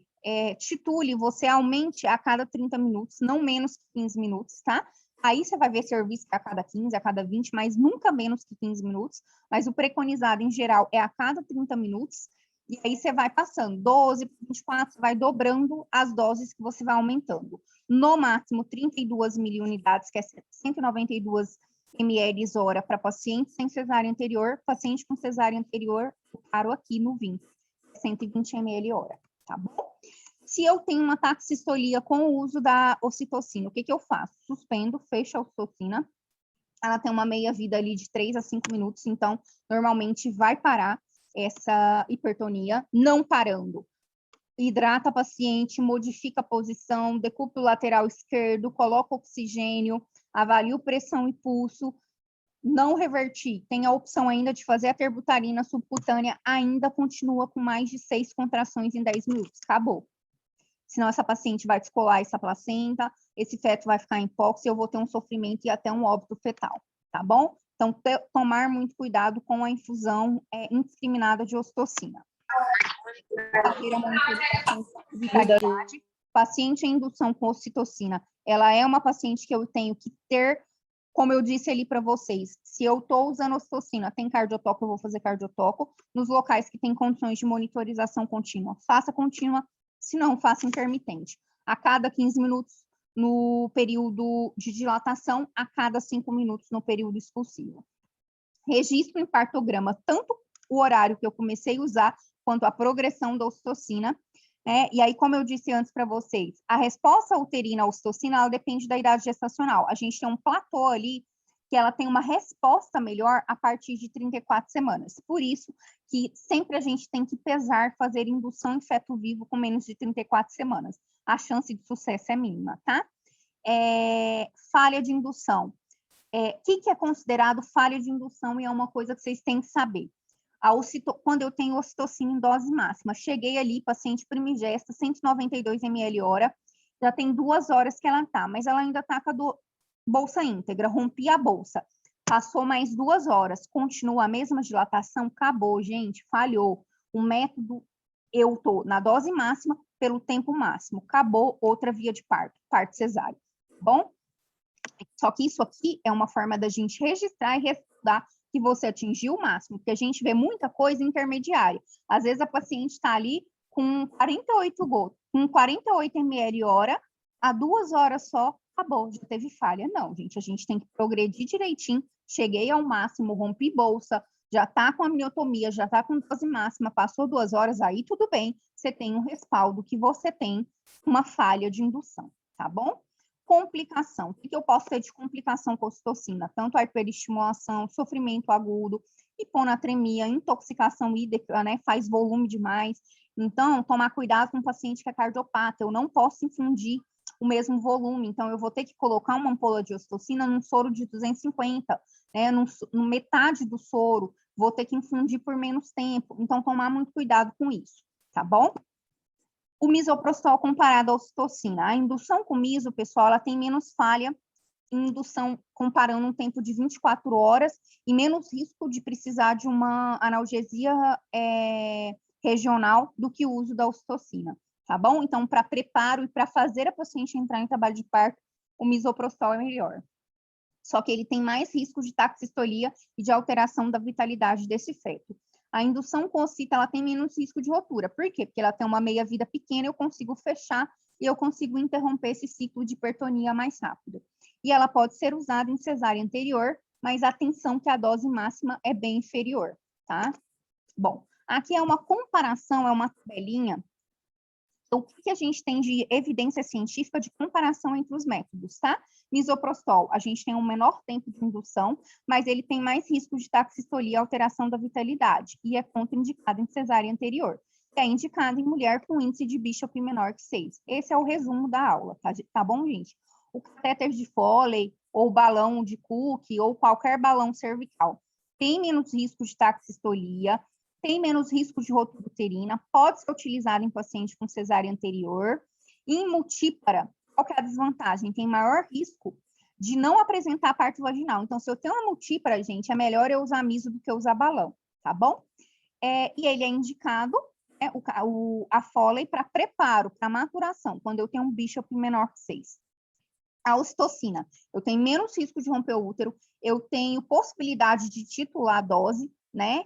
titule, você aumente a cada 30 minutos, não menos que 15 minutos, tá? Aí você vai ver serviço a cada 15, a cada 20, mas nunca menos que 15 minutos. Mas o preconizado, em geral, é a cada 30 minutos. E aí você vai passando 12, 24, vai dobrando as doses que você vai aumentando. No máximo, 32 miliunidades, que é 192 ml hora para paciente sem cesárea anterior. Paciente com cesárea anterior, eu paro aqui no 20, 120 ml hora, tá bom? Se eu tenho uma taxistolia com o uso da ocitocina, o que eu faço? Suspendo, fecho a ocitocina. Ela tem uma meia-vida ali de 3 a 5 minutos, então, normalmente vai parar essa hipertonia, não parando. Hidrata a paciente, modifica a posição, decúbito lateral esquerdo, coloca oxigênio, avalio pressão e pulso. Não reverti, tem a opção ainda de fazer a terbutalina subcutânea, ainda continua com mais de 6 contrações em 10 minutos. Acabou. Senão essa paciente vai descolar essa placenta, esse feto vai ficar hipóxia, eu vou ter um sofrimento e até um óbito fetal, tá bom? Então, tomar muito cuidado com a infusão indiscriminada de ocitocina. Paciente em indução com ocitocina, ela é uma paciente que eu tenho que ter, como eu disse ali para vocês, se eu estou usando ocitocina, tem cardiotoco, eu vou fazer cardiotoco. Nos locais que tem condições de monitorização contínua, faça contínua. Se não, faça intermitente. A cada 15 minutos no período de dilatação, a cada 5 minutos no período expulsivo. Registro em partograma tanto o horário que eu comecei a usar, quanto à progressão da ocitocina, né? E aí, como eu disse antes para vocês, a resposta uterina à ocitocina, ela depende da idade gestacional. A gente tem um platô ali que ela tem uma resposta melhor a partir de 34 semanas. Por isso que sempre a gente tem que pesar, fazer indução em feto vivo com menos de 34 semanas. A chance de sucesso é mínima, tá? Falha de indução. Que é considerado falha de indução e é uma coisa que vocês têm que saber. Quando eu tenho ocitocina em dose máxima, cheguei ali, paciente primigesta, 192 ml hora, já tem 2 horas que ela tá, mas ela ainda tá com a bolsa íntegra, rompi a bolsa. Passou mais 2 horas, continua a mesma dilatação, acabou, gente, falhou. O método, eu tô na dose máxima pelo tempo máximo, acabou outra via de parto cesárea, tá bom? Só que isso aqui é uma forma da gente registrar e respaldar que você atingiu o máximo, porque a gente vê muita coisa intermediária. Às vezes a paciente está ali com 48 gotas, com 48 ml hora, a 2 horas só, acabou, já teve falha. Não, gente, a gente tem que progredir direitinho. Cheguei ao máximo, rompi bolsa, já está com amniotomia, já está com dose máxima, passou 2 horas, aí tudo bem, você tem um respaldo que você tem uma falha de indução, tá bom? Complicação. O que eu posso ter de complicação com ocitocina? Tanto a hiperestimulação, sofrimento agudo, hiponatremia, intoxicação hídrica, né? Faz volume demais. Então, tomar cuidado com o paciente que é cardiopata. Eu não posso infundir o mesmo volume. Então, eu vou ter que colocar uma ampola de ocitocina num soro de 250, né? No metade do soro. Vou ter que infundir por menos tempo. Então, tomar muito cuidado com isso, tá bom? O misoprostol comparado à ocitocina. A indução com miso, pessoal, ela tem menos falha em indução comparando um tempo de 24 horas e menos risco de precisar de uma analgesia regional do que o uso da ocitocina, tá bom? Então, para preparo e para fazer a paciente entrar em trabalho de parto, o misoprostol é melhor. Só que ele tem mais risco de taxistolia e de alteração da vitalidade desse feto. A indução com ocita, ela tem menos risco de rotura. Por quê? Porque ela tem uma meia-vida pequena, eu consigo fechar e eu consigo interromper esse ciclo de hipertonia mais rápido. E ela pode ser usada em cesárea anterior, mas atenção que a dose máxima é bem inferior, tá? Bom, aqui é uma comparação, é uma tabelinha. O que a gente tem de evidência científica de comparação entre os métodos, tá? Misoprostol, a gente tem um menor tempo de indução, mas ele tem mais risco de taxistolia e alteração da vitalidade, e é contraindicado em cesárea anterior. É indicado em mulher com índice de Bishop menor que 6. Esse é o resumo da aula, tá bom, gente? O catéter de Foley, ou balão de Cook, ou qualquer balão cervical, tem menos risco de taxistolia, tem menos risco de rotura uterina, pode ser utilizado em paciente com cesárea anterior. E em multípara, qual que é a desvantagem? Tem maior risco de não apresentar parto vaginal. Então, se eu tenho uma multípara, gente, é melhor eu usar miso do que usar balão, tá bom? E ele é indicado, a Foley, para preparo, para maturação, quando eu tenho um Bishop menor que 6. A ocitocina, eu tenho menos risco de romper o útero, eu tenho possibilidade de titular a dose, né?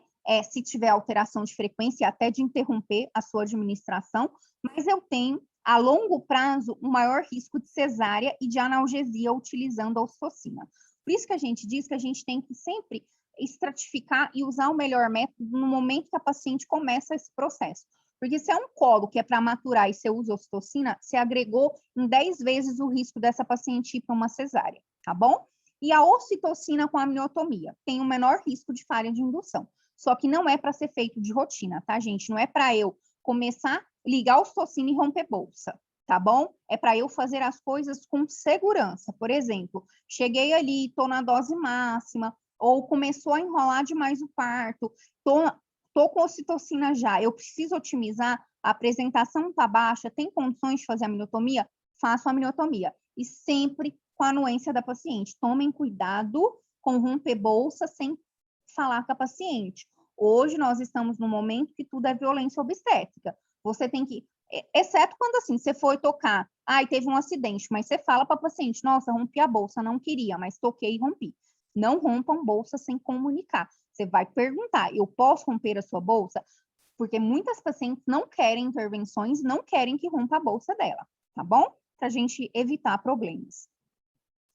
Se tiver alteração de frequência, até de interromper a sua administração, mas eu tenho, a longo prazo, um maior risco de cesárea e de analgesia utilizando a ocitocina. Por isso que a gente diz que a gente tem que sempre estratificar e usar o melhor método no momento que a paciente começa esse processo. Porque se é um colo que é para maturar e você usa ocitocina, você agregou em 10 vezes o risco dessa paciente ir para uma cesárea, tá bom? E a ocitocina com amniotomia tem um menor risco de falha de indução. Só que não é para ser feito de rotina, tá, gente? Não é para eu começar, ligar a ocitocina e romper bolsa, tá bom? É para eu fazer as coisas com segurança. Por exemplo, cheguei ali, estou na dose máxima, ou começou a enrolar demais o parto, estou com ocitocina já, eu preciso otimizar, a apresentação está baixa, tem condições de fazer a amniotomia? Faço a amniotomia. E sempre com a anuência da paciente. Tomem cuidado com romper bolsa sem falar com a paciente. Hoje nós estamos num momento que tudo é violência obstétrica. Você tem que, exceto quando assim, você foi tocar, teve um acidente, mas você fala para a paciente, nossa, rompi a bolsa, não queria, mas toquei e rompi. Não rompam bolsa sem comunicar. Você vai perguntar, eu posso romper a sua bolsa? Porque muitas pacientes não querem intervenções, não querem que rompa a bolsa dela, tá bom? Para a gente evitar problemas.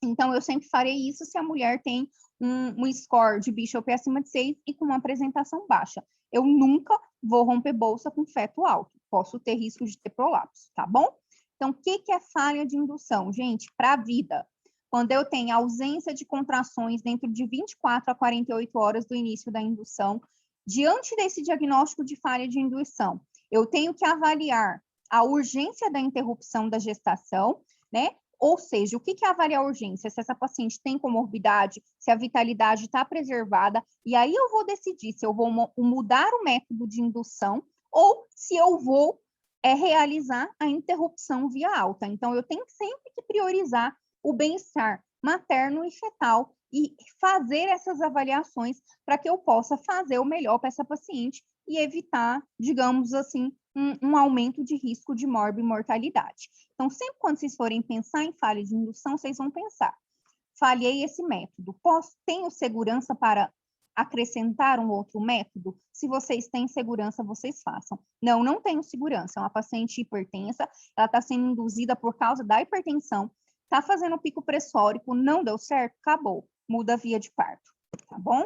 Então, eu sempre farei isso se a mulher tem um score de Bishop acima de 6 e com uma apresentação baixa. Eu nunca vou romper bolsa com feto alto, posso ter risco de ter prolapso, tá bom? Então, o que é falha de indução? Gente, para a vida, quando eu tenho ausência de contrações dentro de 24 a 48 horas do início da indução, diante desse diagnóstico de falha de indução, eu tenho que avaliar a urgência da interrupção da gestação, né? Ou seja, o que é avaliar a urgência? Se essa paciente tem comorbidade, se a vitalidade está preservada, e aí eu vou decidir se eu vou mudar o método de indução ou se eu vou realizar a interrupção via alta. Então, eu tenho sempre que priorizar o bem-estar materno e fetal e fazer essas avaliações para que eu possa fazer o melhor para essa paciente e evitar, digamos assim, um aumento de risco de mortalidade. Então, sempre quando vocês forem pensar em falha de indução, vocês vão pensar, falhei esse método, tenho segurança para acrescentar um outro método? Se vocês têm segurança, vocês façam. Não, não tenho segurança, é uma paciente hipertensa, ela está sendo induzida por causa da hipertensão, está fazendo pico pressórico, não deu certo, acabou, muda a via de parto, tá bom?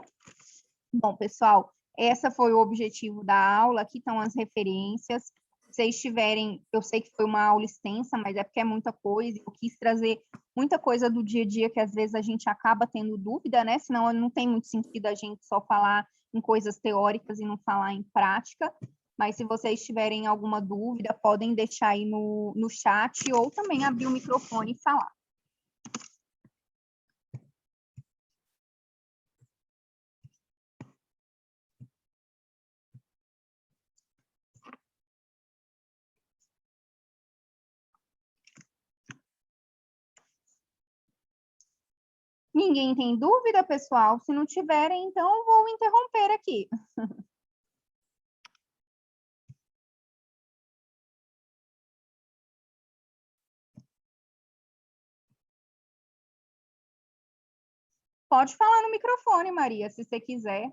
Bom, pessoal, esse foi o objetivo da aula, aqui estão as referências. Se vocês tiverem, eu sei que foi uma aula extensa, mas é porque é muita coisa, eu quis trazer muita coisa do dia a dia que às vezes a gente acaba tendo dúvida, né? Senão não tem muito sentido a gente só falar em coisas teóricas e não falar em prática. Mas se vocês tiverem alguma dúvida, podem deixar aí no chat ou também abrir o microfone e falar. Ninguém tem dúvida, pessoal? Se não tiverem, então eu vou interromper aqui. Pode falar no microfone, Maria, se você quiser.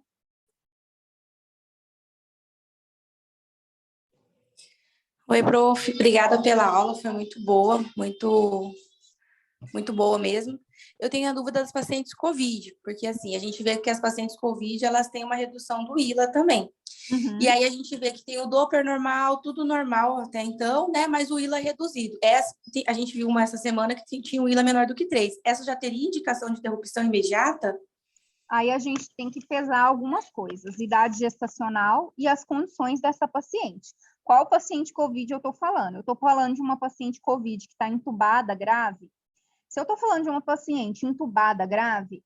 Oi, prof. Obrigada pela aula, foi muito boa, muito boa mesmo. Eu tenho a dúvida das pacientes COVID, porque assim, a gente vê que as pacientes COVID, elas têm uma redução do ILA também. Uhum. E aí a gente vê que tem o Doppler normal, tudo normal até então, né? Mas o ILA é reduzido. A gente viu uma essa semana que tinha um ILA menor do que 3. Essa já teria indicação de interrupção imediata? Aí a gente tem que pesar algumas coisas, idade gestacional e as condições dessa paciente. Qual paciente COVID eu estou falando? Eu estou falando de uma paciente COVID que está entubada grave. Se eu estou falando de uma paciente entubada grave,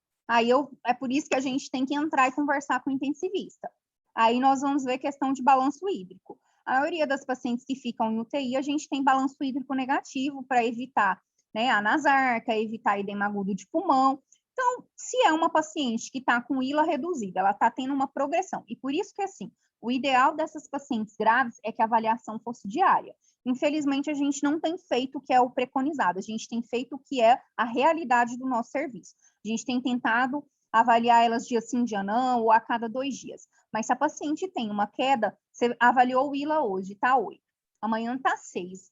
é por isso que a gente tem que entrar e conversar com o intensivista. Aí nós vamos ver questão de balanço hídrico. A maioria das pacientes que ficam em UTI, a gente tem balanço hídrico negativo para evitar, né, a nasarca, evitar edema agudo de pulmão. Então, se é uma paciente que está com ILA reduzida, ela está tendo uma progressão. E por isso que, assim, o ideal dessas pacientes graves é que a avaliação fosse diária. Infelizmente, a gente não tem feito o que é o preconizado, a gente tem feito o que é a realidade do nosso serviço. A gente tem tentado avaliar elas dia sim, dia não, ou a cada 2 dias. Mas se a paciente tem uma queda, você avaliou o ILA hoje, está 8, amanhã está 6,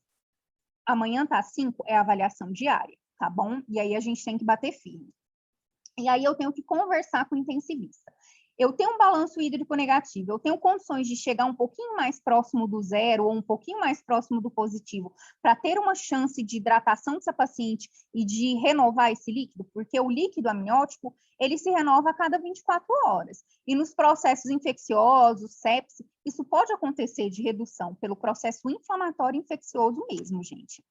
amanhã está 5, é avaliação diária, tá bom? E aí a gente tem que bater firme. E aí eu tenho que conversar com o intensivista. Eu tenho um balanço hídrico negativo, eu tenho condições de chegar um pouquinho mais próximo do zero ou um pouquinho mais próximo do positivo para ter uma chance de hidratação dessa paciente e de renovar esse líquido, porque o líquido amniótico, ele se renova a cada 24 horas. E nos processos infecciosos, sepse, isso pode acontecer de redução pelo processo inflamatório infeccioso mesmo, gente.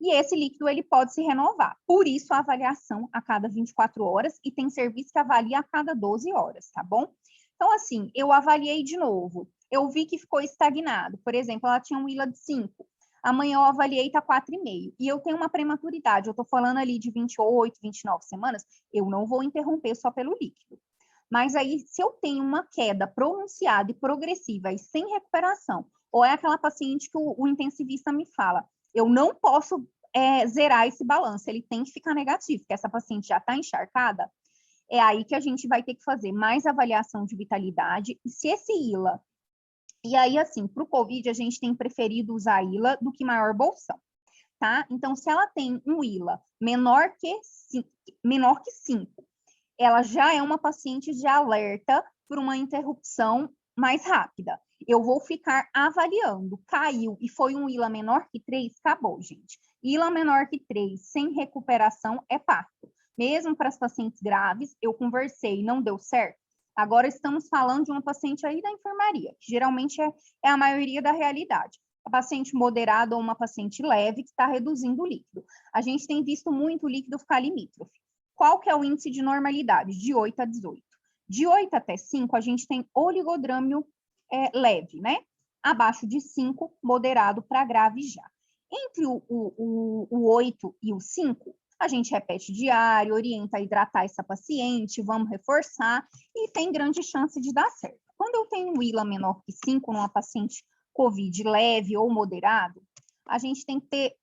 E esse líquido ele pode se renovar. Por isso, a avaliação a cada 24 horas e tem serviço que avalia a cada 12 horas, tá bom? Então, assim, eu avaliei de novo. Eu vi que ficou estagnado. Por exemplo, ela tinha um ILA de 5. Amanhã eu avaliei, tá 4,5. E eu tenho uma prematuridade. Eu estou falando ali de 28, 29 semanas. Eu não vou interromper só pelo líquido. Mas aí, se eu tenho uma queda pronunciada e progressiva e sem recuperação, ou é aquela paciente que o intensivista me fala, eu não posso zerar esse balanço, ele tem que ficar negativo, porque essa paciente já está encharcada, é aí que a gente vai ter que fazer mais avaliação de vitalidade, e se esse ILA... E aí, assim, para o COVID, a gente tem preferido usar ILA do que maior bolsão, tá? Então, se ela tem um ILA menor que 5, ela já é uma paciente de alerta por uma interrupção mais rápida. Eu vou ficar avaliando. Caiu e foi um ILA menor que 3, acabou, gente. ILA menor que 3, sem recuperação, é parto. Mesmo para as pacientes graves, eu conversei, não deu certo. Agora estamos falando de uma paciente aí da enfermaria, que geralmente é a maioria da realidade. A paciente moderada ou uma paciente leve que está reduzindo o líquido. A gente tem visto muito o líquido ficar limítrofe. Qual que é o índice de normalidade? De 8 a 18. De 8 até 5, a gente tem oligodrâmio leve, né? Abaixo de 5, moderado para grave já. Entre o 8 e o 5, a gente repete diário, orienta a hidratar essa paciente, vamos reforçar, e tem grande chance de dar certo. Quando eu tenho um ILA menor que 5 numa paciente COVID leve ou moderado, a gente tem que ter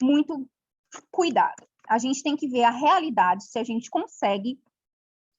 muito cuidado. A gente tem que ver a realidade, se a gente consegue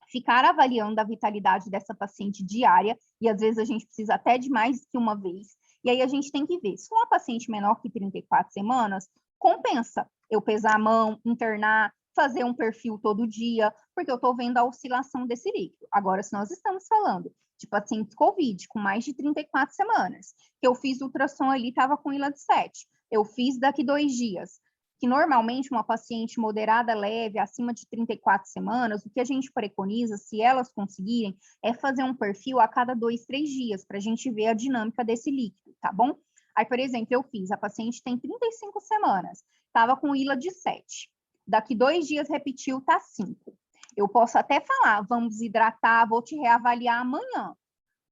ficar avaliando a vitalidade dessa paciente diária, e às vezes a gente precisa até de mais que uma vez. E aí a gente tem que ver, se uma paciente menor que 34 semanas, compensa eu pesar a mão, internar, fazer um perfil todo dia, porque eu estou vendo a oscilação desse líquido. Agora, se nós estamos falando de paciente COVID com mais de 34 semanas, que eu fiz ultrassom ali, estava com ILA de 7, eu fiz daqui 2 dias, que normalmente uma paciente moderada, leve, acima de 34 semanas, o que a gente preconiza, se elas conseguirem, é fazer um perfil a cada 2, 3 dias, para a gente ver a dinâmica desse líquido, tá bom? Aí, por exemplo, eu fiz, a paciente tem 35 semanas, estava com ILA de 7. Daqui 2 dias repetiu, tá 5. Eu posso até falar, vamos hidratar, vou te reavaliar amanhã.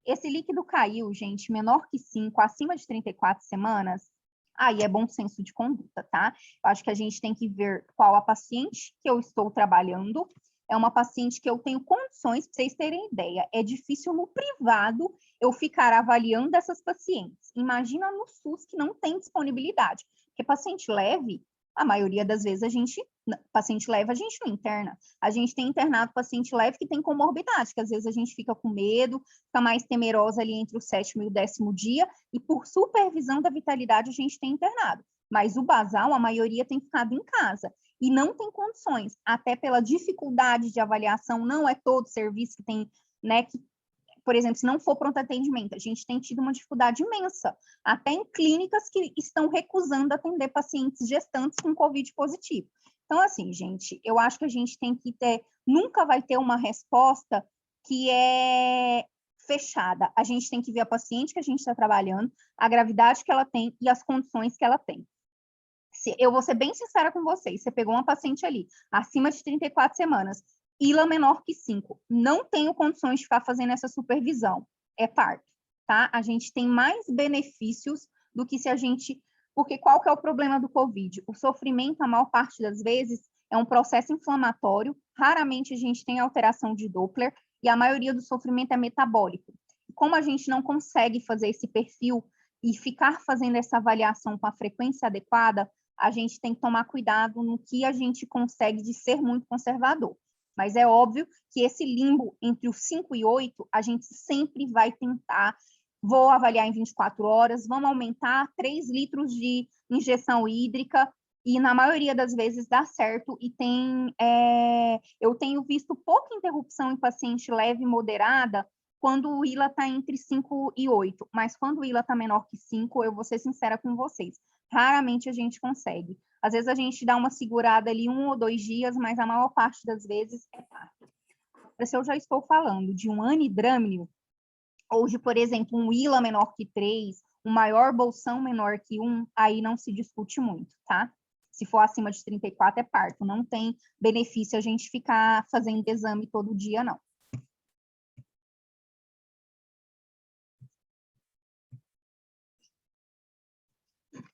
Esse líquido caiu, gente, menor que 5, acima de 34 semanas, aí é bom senso de conduta, tá? Eu acho que a gente tem que ver qual a paciente que eu estou trabalhando. É uma paciente que eu tenho condições, para vocês terem ideia. É difícil no privado eu ficar avaliando essas pacientes. Imagina no SUS que não tem disponibilidade. Porque paciente leve, a maioria das vezes paciente leve a gente não interna. A gente tem internado paciente leve que tem comorbidade, que às vezes a gente fica com medo, fica mais temerosa ali entre o 7º e o 10º dia, e por supervisão da vitalidade a gente tem internado. Mas o basal, a maioria tem ficado em casa e não tem condições, até pela dificuldade de avaliação, não é todo serviço que tem, né, que, por exemplo, se não for pronto atendimento, a gente tem tido uma dificuldade imensa, até em clínicas que estão recusando atender pacientes gestantes com COVID positivo. Então, assim, gente, eu acho que a gente tem que ter, nunca vai ter uma resposta que é fechada. A gente tem que ver a paciente que a gente está trabalhando, a gravidade que ela tem e as condições que ela tem. Eu vou ser bem sincera com vocês, você pegou uma paciente ali, acima de 34 semanas, ILA menor que 5, não tenho condições de ficar fazendo essa supervisão, é parto, tá? A gente tem mais benefícios do que se a gente... Porque qual que é o problema do COVID? O sofrimento, a maior parte das vezes, é um processo inflamatório, raramente a gente tem alteração de Doppler, e a maioria do sofrimento é metabólico. Como a gente não consegue fazer esse perfil e ficar fazendo essa avaliação com a frequência adequada, a gente tem que tomar cuidado no que a gente consegue de ser muito conservador. Mas é óbvio que esse limbo entre os 5 e 8, a gente sempre vai tentar, vou avaliar em 24 horas, vamos aumentar 3 litros de injeção hídrica, e na maioria das vezes dá certo, e eu tenho visto pouca interrupção em paciente leve e moderada, quando o ILA está entre 5 e 8, mas quando o ILA está menor que 5, eu vou ser sincera com vocês, raramente a gente consegue. Às vezes a gente dá uma segurada ali 1 ou 2 dias, mas a maior parte das vezes é parto. Se eu já estou falando de um anidrâmino, ou de, por exemplo, um ILA menor que 3, um maior bolsão menor que 1, aí não se discute muito, tá? Se for acima de 34 é parto, não tem benefício a gente ficar fazendo exame todo dia, não.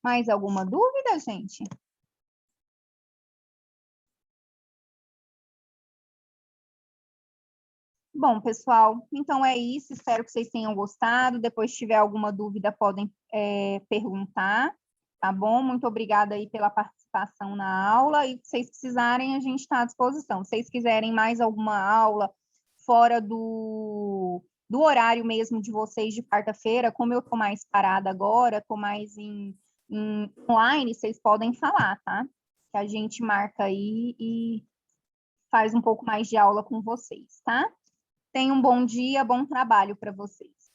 Mais alguma dúvida, gente? Bom, pessoal, então é isso. Espero que vocês tenham gostado. Depois, se tiver alguma dúvida, podem perguntar, tá bom? Muito obrigada aí pela participação na aula. E se vocês precisarem, a gente está à disposição. Se vocês quiserem mais alguma aula fora do horário mesmo de vocês de quarta-feira, como eu estou mais parada agora, estou mais em online, vocês podem falar, tá? Que a gente marca aí e faz um pouco mais de aula com vocês, tá? Tenham um bom dia, bom trabalho para vocês.